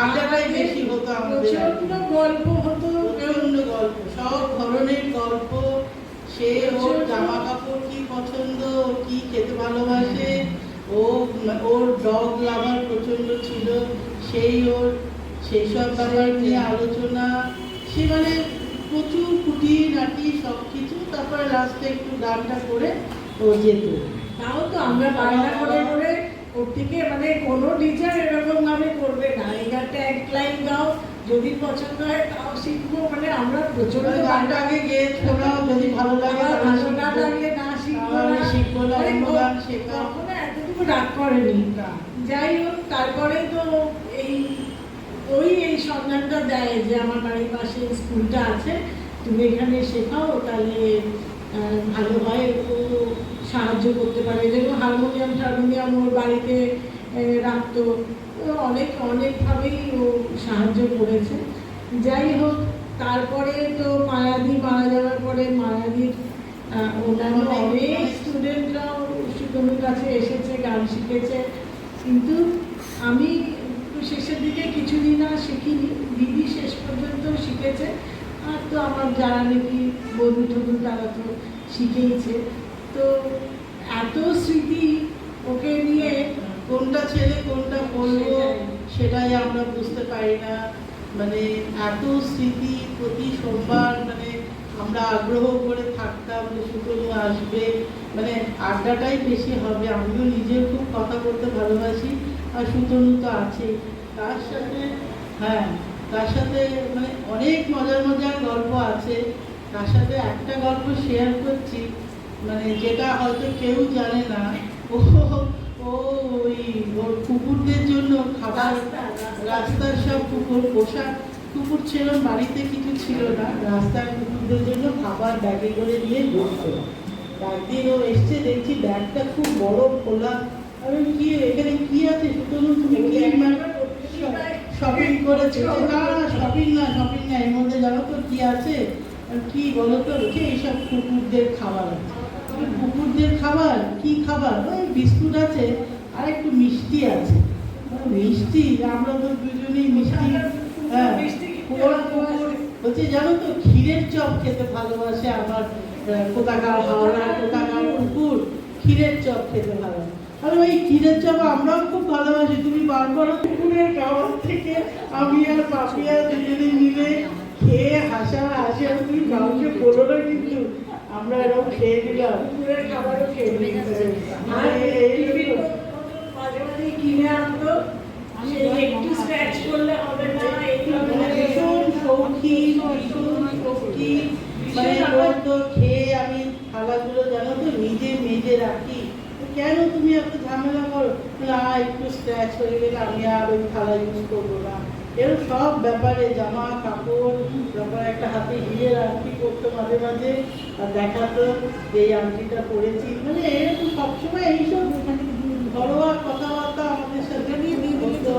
আড্ডাটাই বেশি হতো আমাদের। প্রচন্ড গল্প হতো, প্রচন্ড গল্প, সব ধরনের গল্প। সে ওর জামা কাপড় কি পছন্দ, কি খেতে ভালোবাসে, ওর ডগ লাভার প্রচন্ড ছিল, ওর সেসব ব্যাপার নিয়ে আলোচনা। সে মানে প্রচুর খুঁটিনাটি সব কিছু। তারপরে লাস্টে একটু গানটা করে ও যেত। তাও তো আমরা বায়না করে করে ওর থেকে, মানে কোনো টিচার এরকম ভাবে করবে না, এই গানটা এক লাইন গাও, যদি পছন্দ হয় তাও শিখবো। মানে আমরা প্রচন্ড গানটা আগে গেয়ে শোনাও, যদি ভালো লাগে ভালো না লাগলে না শিখবো না, কখনো এতটুকু রাগ করেনি। যাই হোক, তারপরে তো এই সন্ধানটা দেয় যে আমার বাড়ির পাশে স্কুলটা আছে, তুমি এখানে শেখাও, তাহলে ভালো হয়। ও সাহায্য করতে পারে, যেরকম হারমোনিয়াম ওর বাড়িতে রাখতো, অনেকভাবেই ও সাহায্য করেছে। যাই হোক, তারপরে তো মায়াদি মারা যাওয়ার পরে মায়াদির অন্যান্য অনেক স্টুডেন্টরাও সুতনুর কাছে এসেছে, গান শিখেছে, কিন্তু আমি শেষের দিকে কিছুদিন আর শিখিনি, দিদি শেষ পর্যন্ত শিখেছে। আর তো আমার যারা নাকি বন্ধু তারা তো শিখেইছে। তো এত স্মৃতি ওকে নিয়ে, কোনটা ছেলে কোনটা বলবো সেটাই আমরা বুঝতে পারি না। মানে এত স্মৃতি, প্রতি সোমবার মানে আমরা আগ্রহ করে থাকতাম যে সুতনু আসবে, মানে আড্ডাটাই বেশি হবে। আমিও নিজেও খুব কথা বলতে ভালোবাসি, আর সুতনু তো আছে তার সাথে। হ্যাঁ, তার সাথে মানে অনেক মজার গল্প আছে। তার সাথে একটা গল্প শেয়ার করছি, মানে যেটা হয়তো কেউ জানে না। ও ও ওই ওর কুকুরদের জন্য খাবার, রাস্তার সব কুকুর, পোশাক কুকুর ছিল, বাড়িতে কিছু ছিল না, রাস্তার কুকুরদের জন্য খাবার ব্যাগে করে নিয়ে ঘুরতো। একদিন ও এসছে, দেখছি ব্যাগটা খুব বড় খোলা। আমি কি এখানে কি আছে সুতনু, তুমি কি শপিং করেছো? না শপিং না, শপিং না, এর মধ্যে জানো তো কি আছে? আর কি বলো তো, এইসব কুকুরদের খাবার আছে। কুকুরদের খাবার কি খাবার? ওই বিস্কুট আছে আর একটু মিষ্টি আছে। মিষ্টি, আমরা তো দুজনেই মিষ্টি, হ্যাঁ বলছি জানো তো, ক্ষীরের চপ খেতে ভালোবাসে আমার কোথাকার হাওড়া, কোথাকার কুকুর ক্ষীরের চপ খেতে ভালোবাসে। আর ওই ক্ষীরের চপ আমরাও খুব ভালোবাসি। তুমি বারবার কুকুরের খাবার থেকে আমি আর পাপিয়া দুজনে মিলে খেয়ে হাসি, আর তুমি কাউকে বলো না কিন্তু আমরা এরকম খেয়ে দিলাম, কুকুরের খাবারও খেয়ে দিলাম। মাঝে মাঝে কিনে আনতো, একটু স্ক্র্যাচ করলে হবে না, ভীষণ শৌখিন, মানে বলতো খেয়ে আমি থালাগুলো জানো তো নিজে মেজে রাখি। কেন তুমি এত ঝামেলা করো? না একটু স্ক্র্যাচ হয়ে গেলে আমি আর ওই থালা ইউজ করবো না। এরকম সব ব্যাপারে, জামা কাপড় ব্যাপারে একটা হাতে হিরের আংটি করতো মাঝে মাঝে, আর দেখাতো যে এই আংটিটা পরেছি। মানে এরকম সবসময় এইসব ঘরোয়া কথাবার্তা আমাদের সাথে বলতো।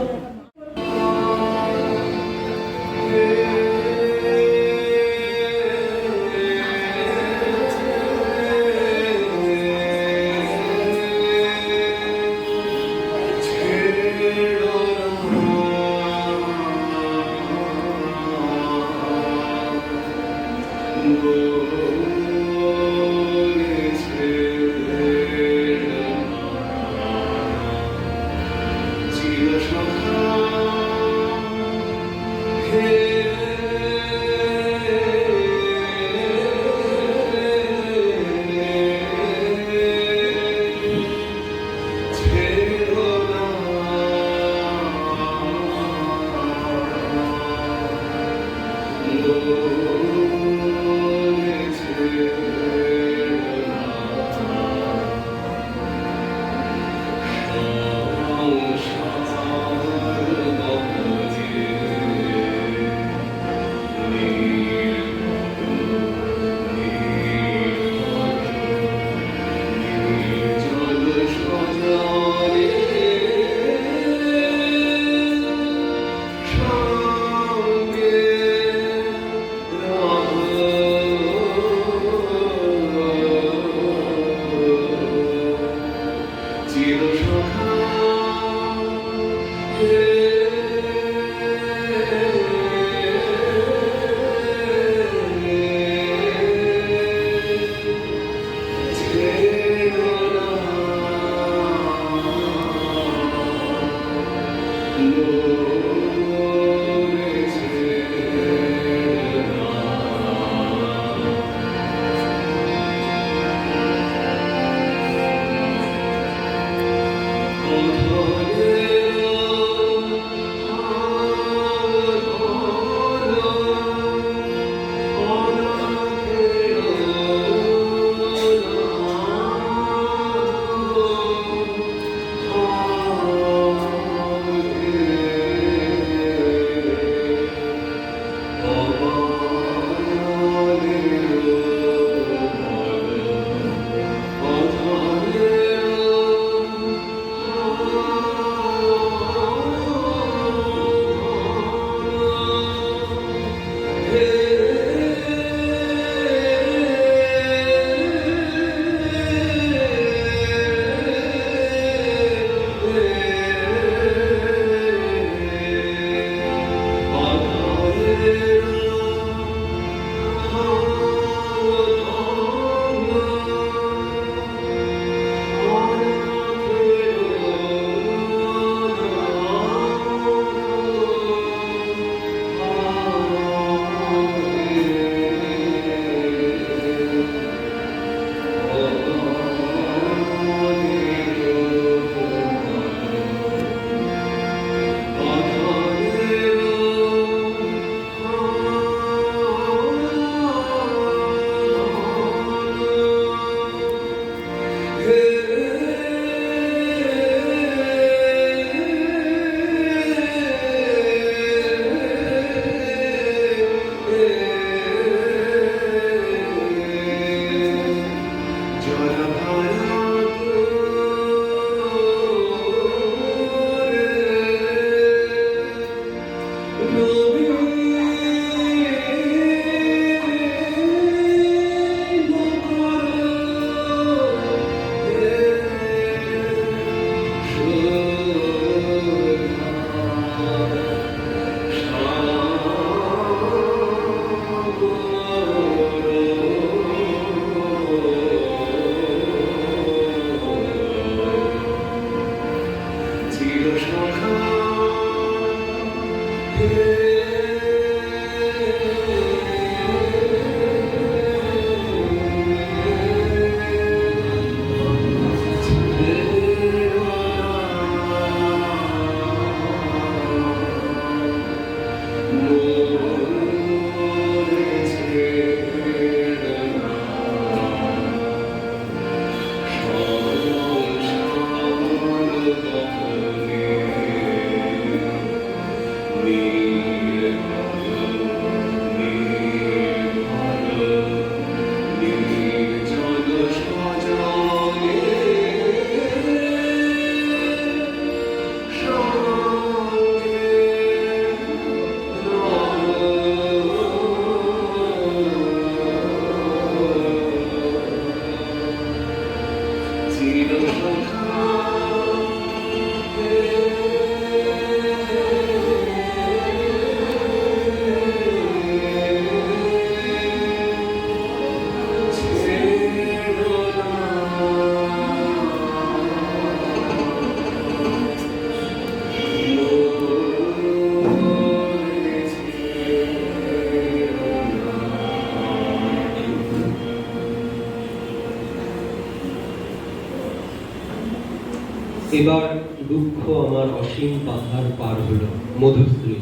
এবার দুঃখ আমার অসীম পাহাড় পার হলো মধুশ্রী।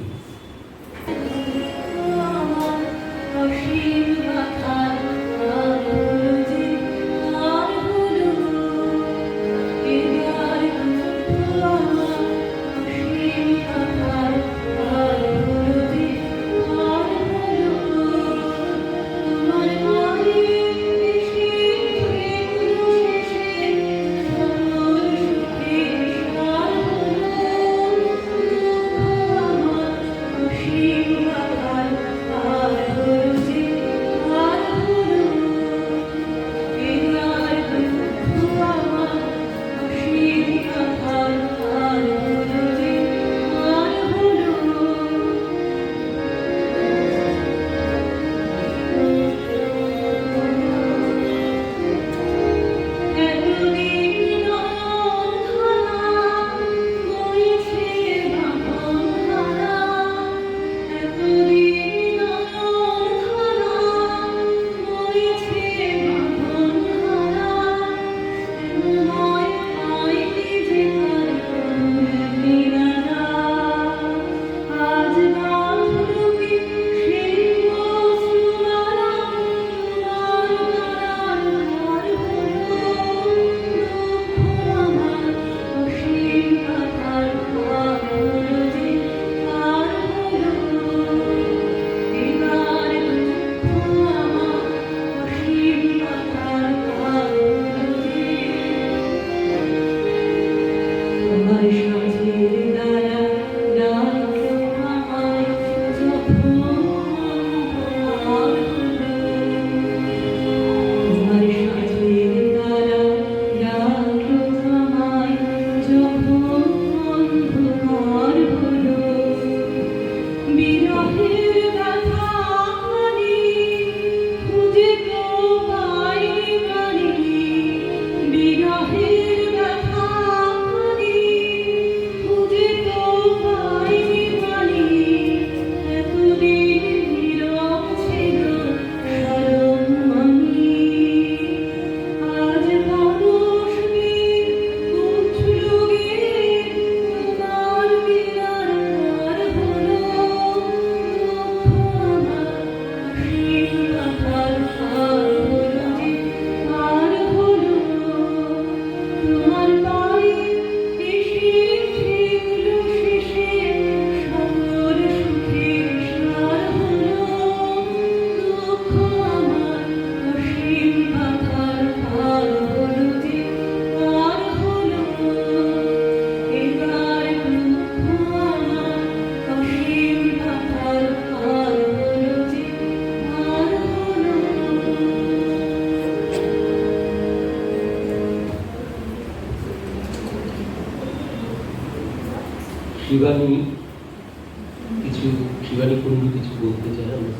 শিবানী কুণ্ডু কিছু বলতে চাই আমরা।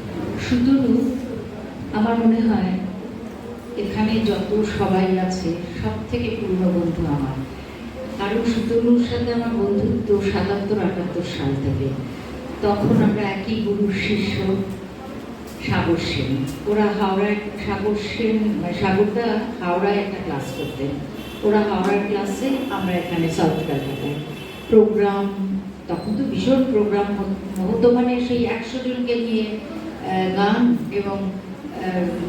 শুধু আমার মনে হয় এখানে যত সবাই আছে সব থেকে পুরনো বন্ধু আমার, কারণ সুতনুর সাথে আমার বন্ধুত্ব ৭৭-৭৮ সাল থেকে। তখন আমরা একই গুরুর শিষ্য, সাগর সেন। ওরা হাওড়ায়, সাগরদা হাওড়ায় একটা ক্লাস করতেন, ওরা হাওড়ার ক্লাসে, আমরা এখানে সাউথ কলকাতায়। প্রোগ্রাম তখন তো ভীষণ প্রোগ্রাম হতো, মানে সেই ১০০ জনকে নিয়ে গান এবং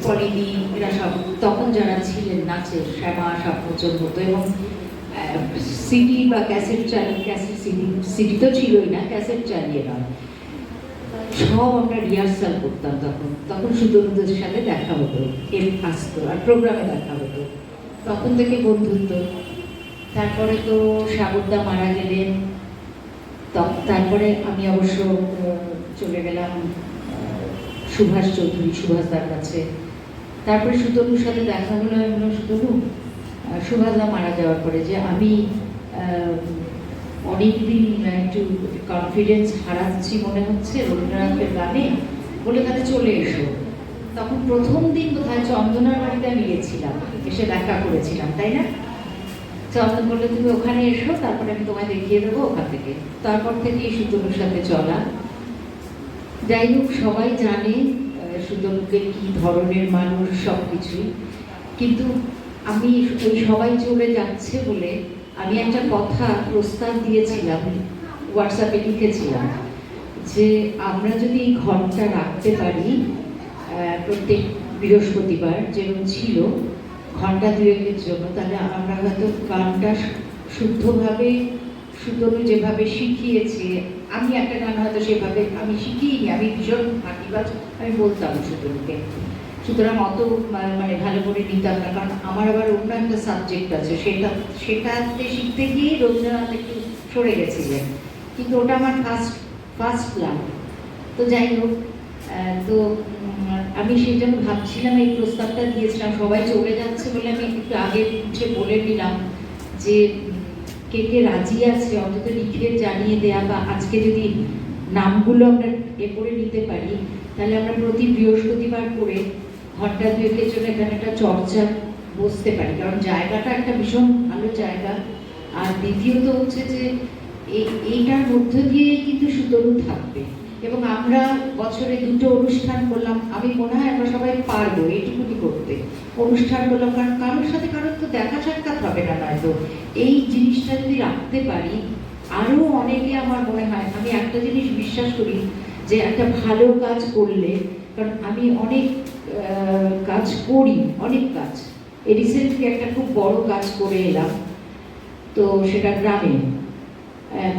পলিনি এরা সব তখন যারা ছিলেন নাচের, শ্যামা স্বপ্নচল হতো। এবং সিডি বা ক্যাসেট চালিয়ে, সিডি তো ছিলই না, ক্যাসেট চালিয়ে নয়, সব আমরা রিহার্সাল করতাম। তখন সুতনুদের সাথে দেখা হতো, এর আসতো আর প্রোগ্রামে দেখা হতো, তখন থেকে বন্ধুত্ব। তারপরে তো সাগরদা মারা গেলেন, তারপরে আমি অবশ্য চলে গেলাম সুভাষ চৌধুরী, সুভাষদার কাছে। তারপরে সুতনুর সাথে দেখা হলো, আমি বললাম সুতনু, সুভাষদা মারা যাওয়ার পরে যে আমি অনেকদিন একটু কনফিডেন্স হারাচ্ছি মনে হচ্ছে রবীন্দ্রনাথের গানে, বলে তাহলে চলে এসো। তখন প্রথম দিন কোথায় চন্দনার বাড়িতে আমি গেছিলাম, এসে দেখা করেছিলাম, তাই না? চন্দন বললে তুমি ওখানে এসো, তারপরে আমি তোমায় দেখিয়ে দেবো ওখান থেকে। তারপর থেকেই সুতনুর সাথে চলা। যাই হোক, সবাই জানে সুতনুকে কি ধরনের মানুষ, সব কিছুই। কিন্তু আমি ওই সবাই চলে যাচ্ছে বলে আমি একটা কথা প্রস্তাব দিয়েছিলাম, হোয়াটসঅ্যাপে লিখেছিলাম যে আমরা যদি ঘন্টা রাখতে পারি প্রত্যেক বৃহস্পতিবার, যেরকম ছিল ঘন্টা ২-১-এর জন্য, তাহলে আমরা হয়তো গানটা শুদ্ধভাবে সুতনু যেভাবে শিখিয়েছে, আমি একটা গান হয়তো সেভাবে আমি শিখিনি, আমি ভীষণ ফাঁকিবাজ, আমি বলতাম সুতনুকে, সুতরাং অত মানে ভালো করে নিতাম না, কারণ আমার আবার অন্য একটা সাবজেক্ট আছে, সেটাতে শিখতে গিয়ে রবীন্দ্রনাথ একটু সরে গেছিলেন, কিন্তু ওটা আমার ফার্স্ট প্ল্যান। তো যাই হোক, তো আমি সেই জন্য ভাবছিলাম, এই প্রস্তাবটা দিয়েছিলাম, সবাই চলে যাচ্ছে বলে আমি একটু আগে উঠে বলে নিলাম যে কে কে রাজি আছে অন্তত লিখে জানিয়ে দেয়া, বা আজকে যদি নামগুলো আমরা করে নিতে পারি, তাহলে আমরা প্রতি বৃহস্পতিবার করে ঘন্টা ২-১-এর জন্য এখানে একটা চর্চা বসতে পারি, কারণ জায়গাটা একটা ভীষণ ভালো জায়গা। আর দ্বিতীয়ত হচ্ছে যে এইটার মধ্য দিয়ে কিন্তু সুতনু থাকবে, এবং আমরা বছরে ২টো অনুষ্ঠান করলাম, আমি মনে হয় আমরা সবাই পারবো এইটুকুনি করতে। অনুষ্ঠান করলাম, কারণ কারোর সাথে কারোর তো দেখা সাক্ষাৎ হবে না, নয়তো এই জিনিসটা যদি রাখতে পারি আরও অনেকে, আমার মনে হয়, আমি একটা জিনিস বিশ্বাস করি যে একটা ভালো কাজ করলে, কারণ আমি অনেক কাজ করি, অনেক কাজ, এই রিসেন্টলি একটা খুব বড় কাজ করে এলাম, তো সেটা গ্রামে।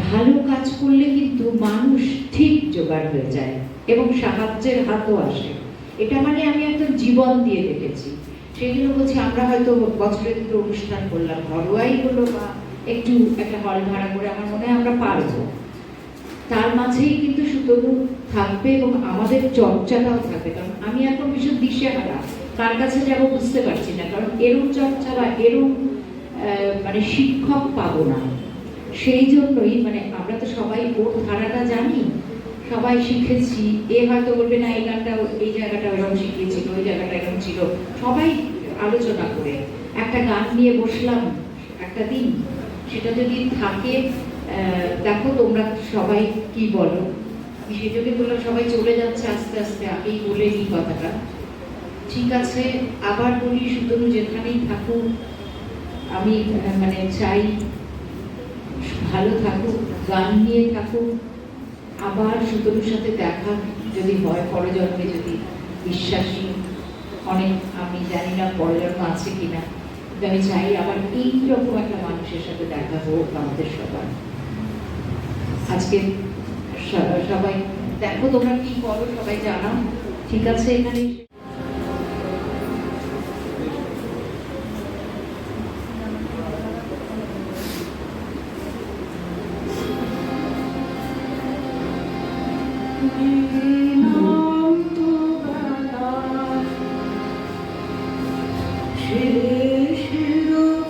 ভালো কাজ করলে কিন্তু মানুষ ঠিক জোগাড় হয়ে যায় এবং সাহায্যের হাতও আসে, এটা মানে আমি একদম জীবন দিয়ে দেখেছি। সেই জন্য বলছি, আমরা হয়তো বছরে 2টো অনুষ্ঠান করলাম, ঘরোয়াই হলো বা একটু একটা হল ভাড়া করে, আমার মনে হয় আমরা পারবো। তার মাঝেই কিন্তু সুতনু থাকবে এবং আমাদের চর্চাটাও থাকবে, কারণ আমি এখন ভীষণ দিশেহারা, কার কাছে যাবো বুঝতে পারছি না, কারণ এরম চর্চা বা এরম মানে শিক্ষক পাবো না। সেই জন্যই মানে আমরা তো সবাই ওর ধারাটা জানি, সবাই শিখেছি, এ হয়তো বলবে না এই গানটা এই জায়গাটা এরকম শিখিয়েছিল, ওই জায়গাটা এরকম ছিল, সবাই আলোচনা করে একটা গান নিয়ে বসলাম একটা দিন, সেটা যদি থাকে, দেখো তোমরা সবাই কি বলো। সেটাকে বললাম, সবাই চলে যাচ্ছে আস্তে আস্তে, আমি বলে নিই কথাটা, ঠিক আছে। আবার বলি, সুতনু যেখানেই থাকুক, আমি মানে চাই ভালো থাকুক, গান নিয়ে থাকুক, আবার সুতনুর সাথে দেখা যদি হয় পরজন্মে, যদি বিশ্বাসী, অনেক আমি জানি না পরজন্ম আছে কিনা, কিন্তু আমি চাই আবার এইরকম একটা মানুষের সাথে দেখা হোক আমাদের সবার। আজকে সবাই দেখো তোমরা কি করো, সবাই জানাও, ঠিক আছে? এখানে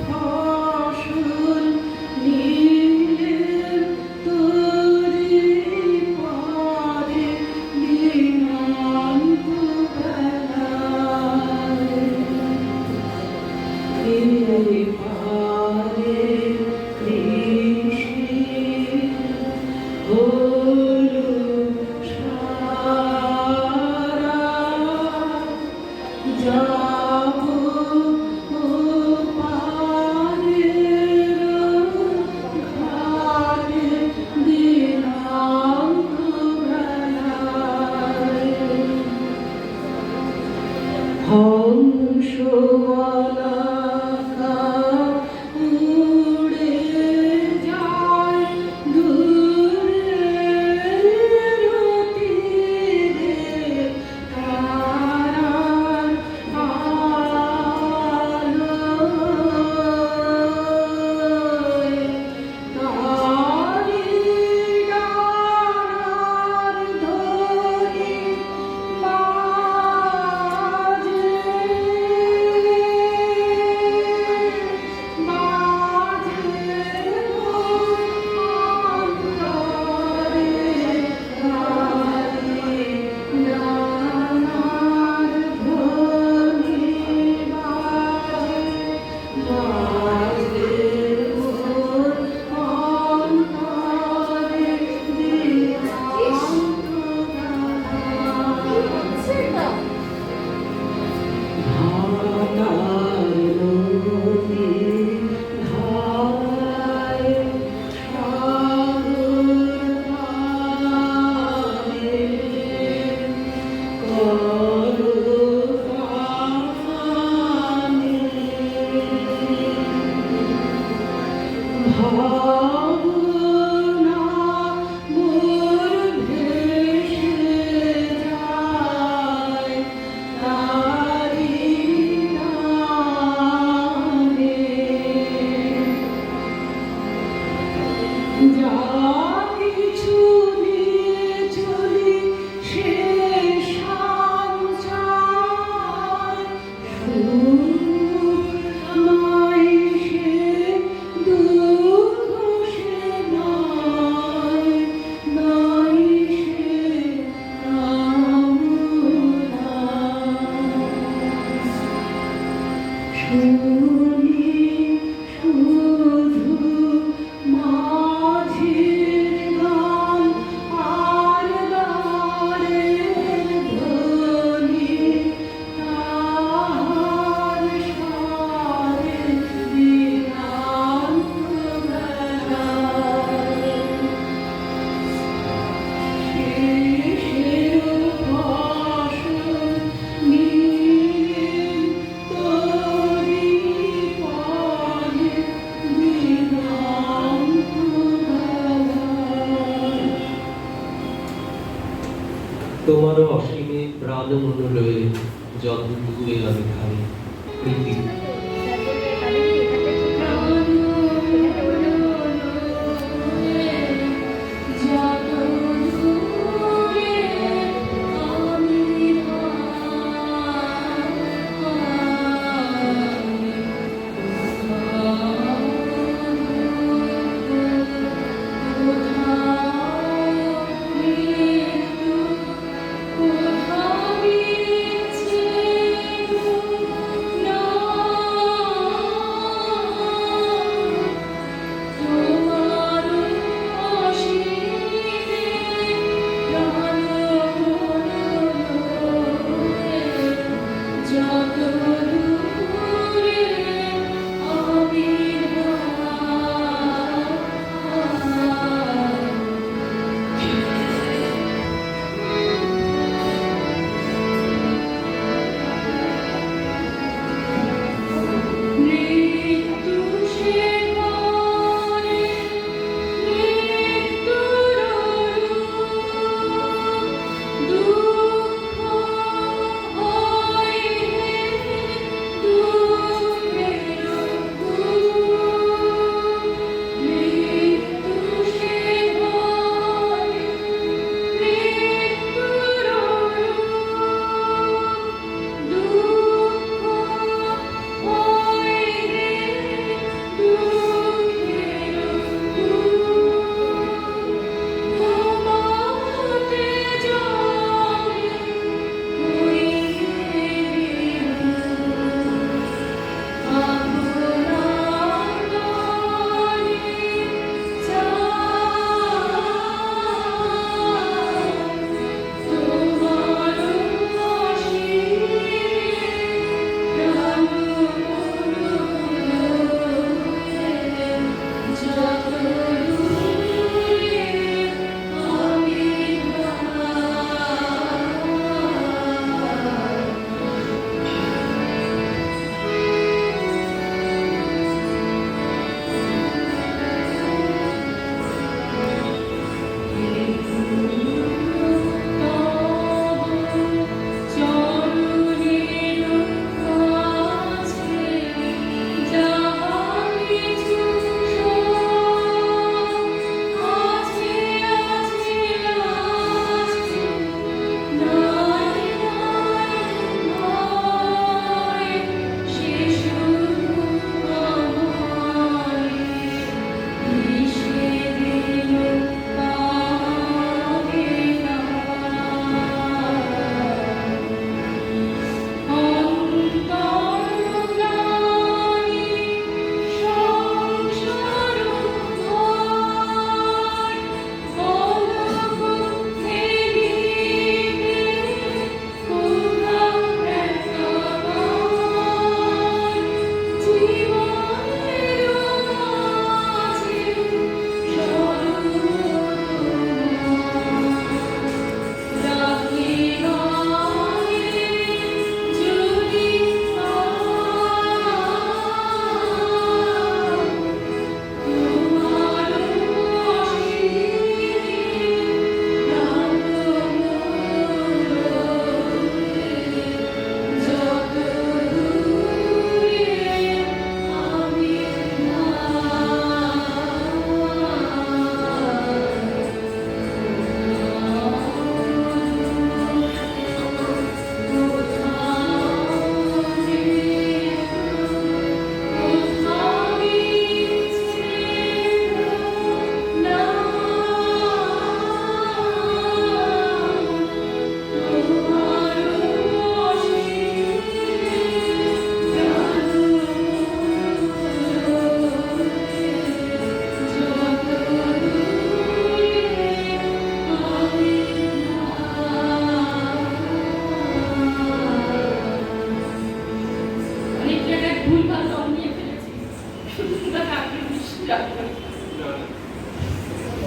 ফসল নিলেন তো তোমারও অসীমে প্রাণ মনোলয়ে যত্ন দুয়ে আমি খাই প্রীতি Oh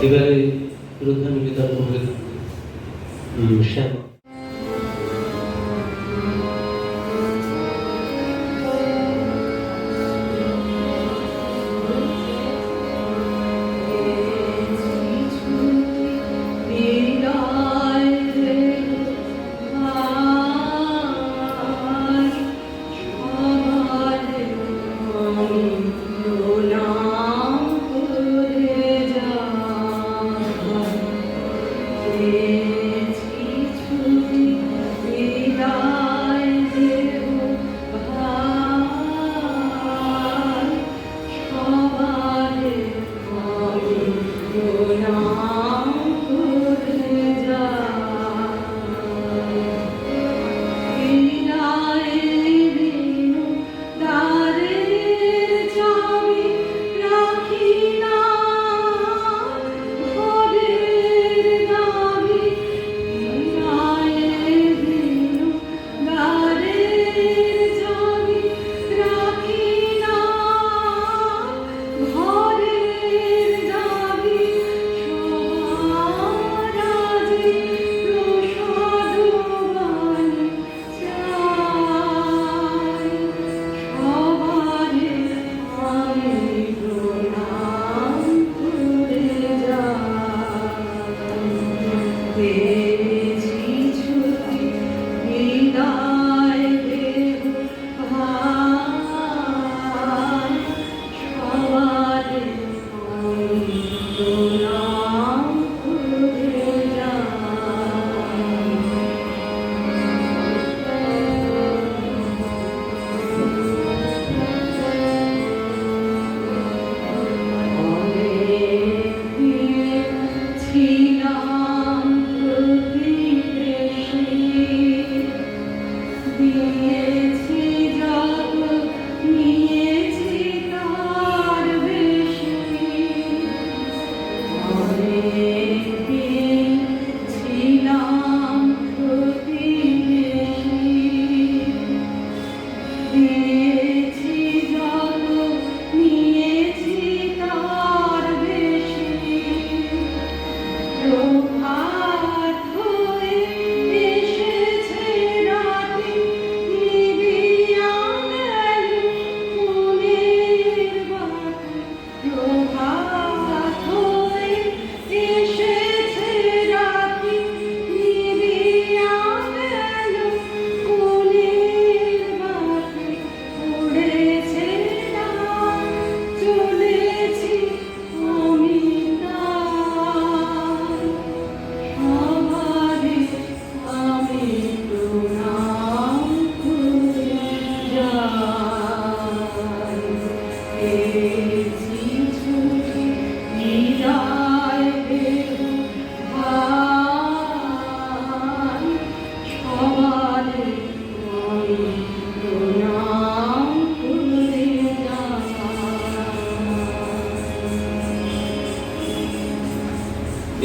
এবারে শ্রদ্ধা নিবেদন করবে শ্যামা।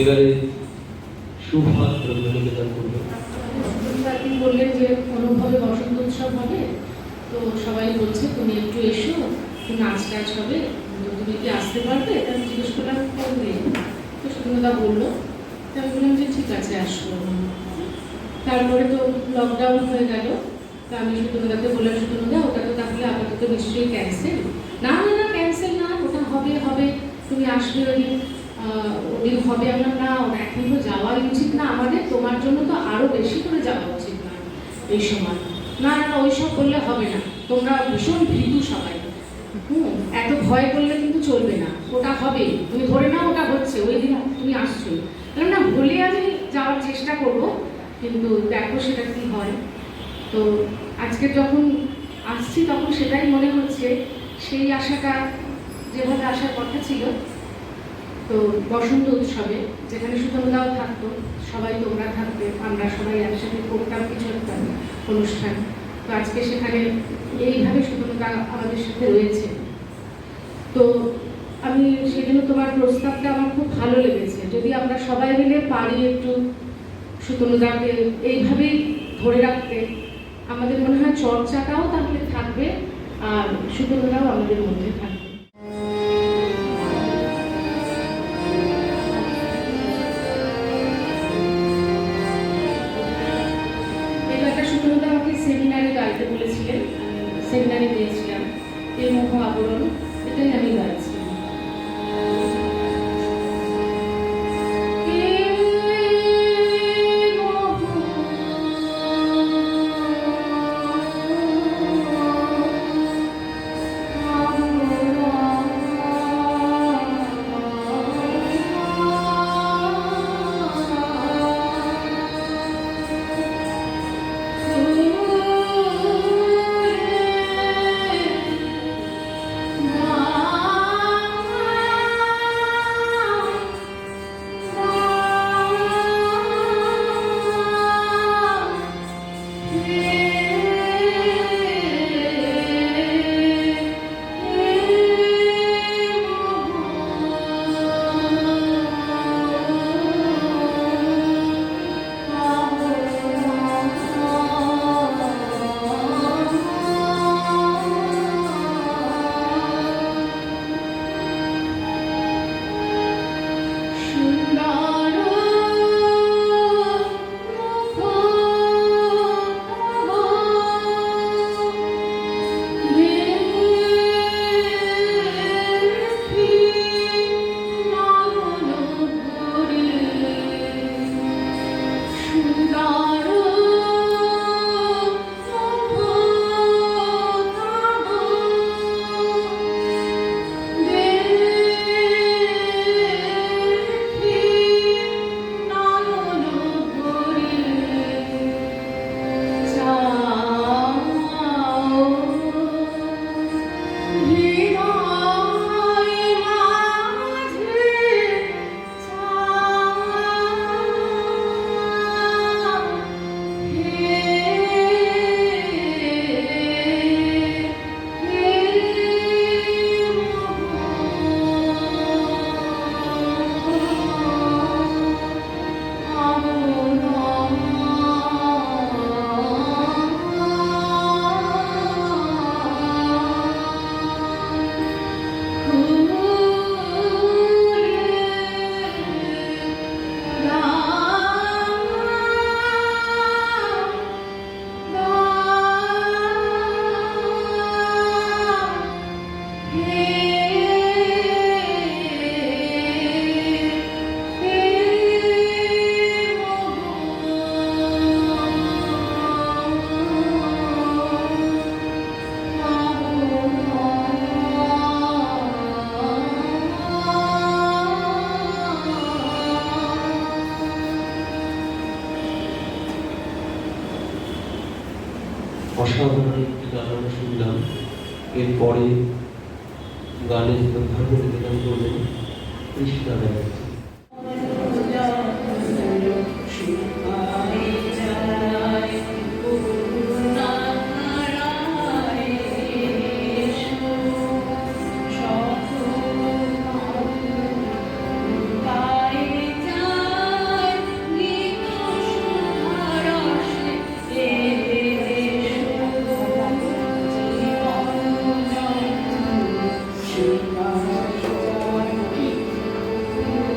এবারে সুভা শ্রদ্ধা নিবেদন করবে। একদিন বললেন যে অনুভবে বসন্ত উৎসব হবে, তো সবাই বলছে তুমি একটু এসো, একটু নাচ টাচ হবে, তো তুমি কি আসতে পারবে? তা আমি জিজ্ঞেস করলাম করবে, তো সুন্দরদা বললো, তা আমি বললাম যে ঠিক আছে আসবো। তারপরে তো লকডাউন হয়ে গেল, তা আমি সুন্দরদাকে বললাম সুন্দরদা ওটা তো তাহলে আপাতত নিশ্চয়ই ক্যান্সেল। না না না ক্যান্সেল না, ওটা হবে হবে, তুমি আসবে ওদিন হবে। আমরা না ওটা এখন তো যাওয়াই উচিত না আমাদের, তোমার জন্য তো আরো বেশি করে যাওয়া উচিত না এই সময়। না না না ওইসব করলে হবে না, তোমরা ভীষণ ভীতু সবাই, এত ভয় করলে কিন্তু চলবে না, ওটা হবে, তুমি ধরে নাও ওটা হচ্ছে, ওই দিন তুমি আসছো। না বলে আমি যাওয়ার চেষ্টা করব, কিন্তু দেখো সেটা কি হয়। তো আজকে যখন আসছি তখন সেটাই মনে হচ্ছে, সেই আশাটা যেভাবে আসার কথা ছিল। তো বসন্ত উৎসবে যেখানে সুতন্দ্রাও থাকতো, সবাই তোমরা থাকতে, আমরা সবাই একসাথে করতাম কিছু একটা অনুষ্ঠান, তো আজকে সেখানে এইভাবে সুতন্দ্রা আমাদের সাথে রয়েছে। তো আমি সেজন্য তোমার প্রস্তাবটা আমার খুব ভালো লেগেছে, যদি আমরা সবাই মিলে পারি একটু সুতন্দ্রাকে এইভাবেই ধরে রাখতে, আমাদের মনে হয় চর্চাটাও তাহলে থাকবে আর সুতন্দ্রাও আমাদের মধ্যে থাকবে। এই গানটা সুব্রতদা আমাকে সেমিনারে গাইতে বলেছিলেন, সেমিনারে গিয়েছিলাম, এই মুখ আবরণ, এটাই আমি গাইছি। অসাধারণ একটি গান আমরা শুনলাম। এরপরে গানের ধর্ম নিবেদন করবেন কৃষ্ণা ব্যানার্জি। Thank you.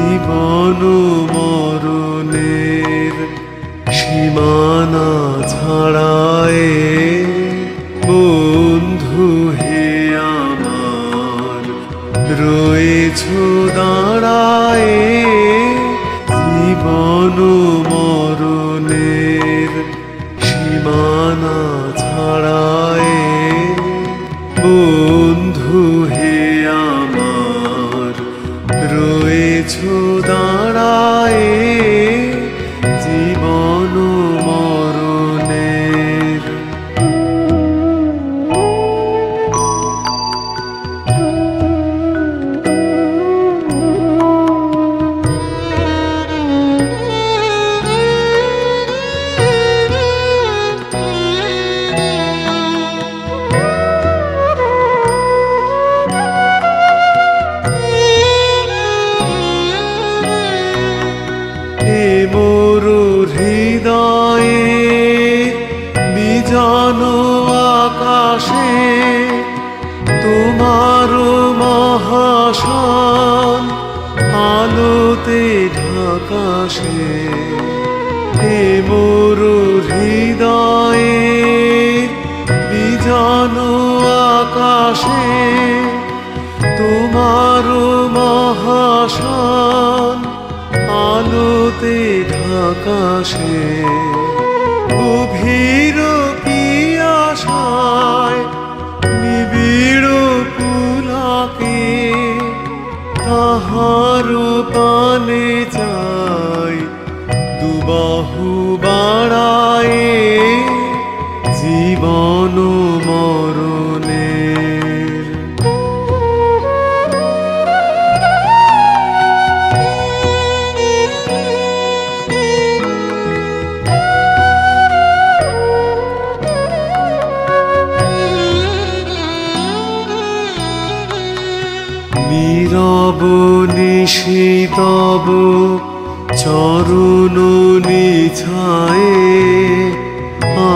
জীবন মরণের সীমানা ছাড়ায়ে বন্ধু হে আমার রয়েছ দাঁড়ায়ে। জীবন মরণের সীমানা ছাড়ায়ে বন্ধু হে আমার রয়েছ দাঁড়ায়ে। জীবন মরণের মোর হৃদয়ে বিজন আকাশে তোমার মহাশান আলোতে ঢাকাশে। মোর হৃদয়ে আকাশে গভীর পিয়াসায় নিবিড় পুলকে তাহার পানে চাই দুবাহু বাড়ায়ে জীবন মরণের। নীরব নিশিতব চরণ নিছায়ে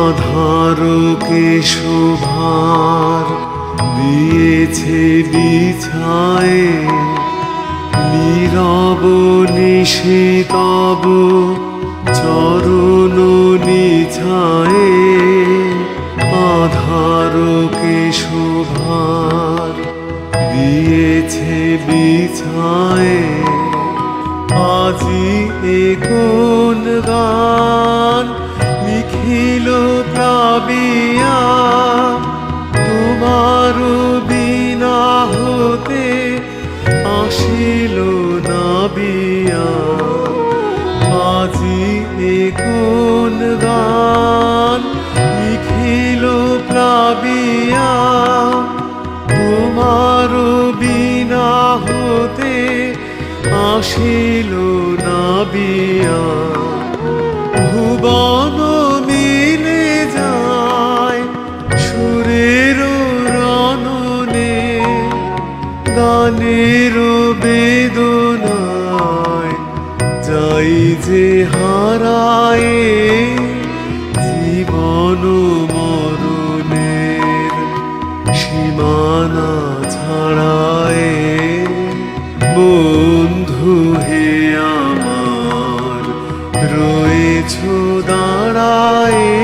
আধারকে শোভার দিয়েছে বিছায়ে। নীরব নিশিতব চরণ নিছায়ে আধারকে শোভার দিয়েছে বিছায়ে। আজি এ কোন গান নিখিল প্লাবিয়া তোমার বিনা হতে আসিল না বিয়া। আজি এ কোন গান নিখিল প্লাবিয়া তোমার বিনা হতে আসিল না বিয়া। ভুবন মিলে যায় সুরের রণনে গানের বেদনায় যাই যে হারায়ে জীবন মরণের সীমানা ছাড়ায়ে। বন্ধু হে আমার রয়েছ দাঁড়ায়ে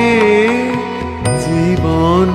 জীবন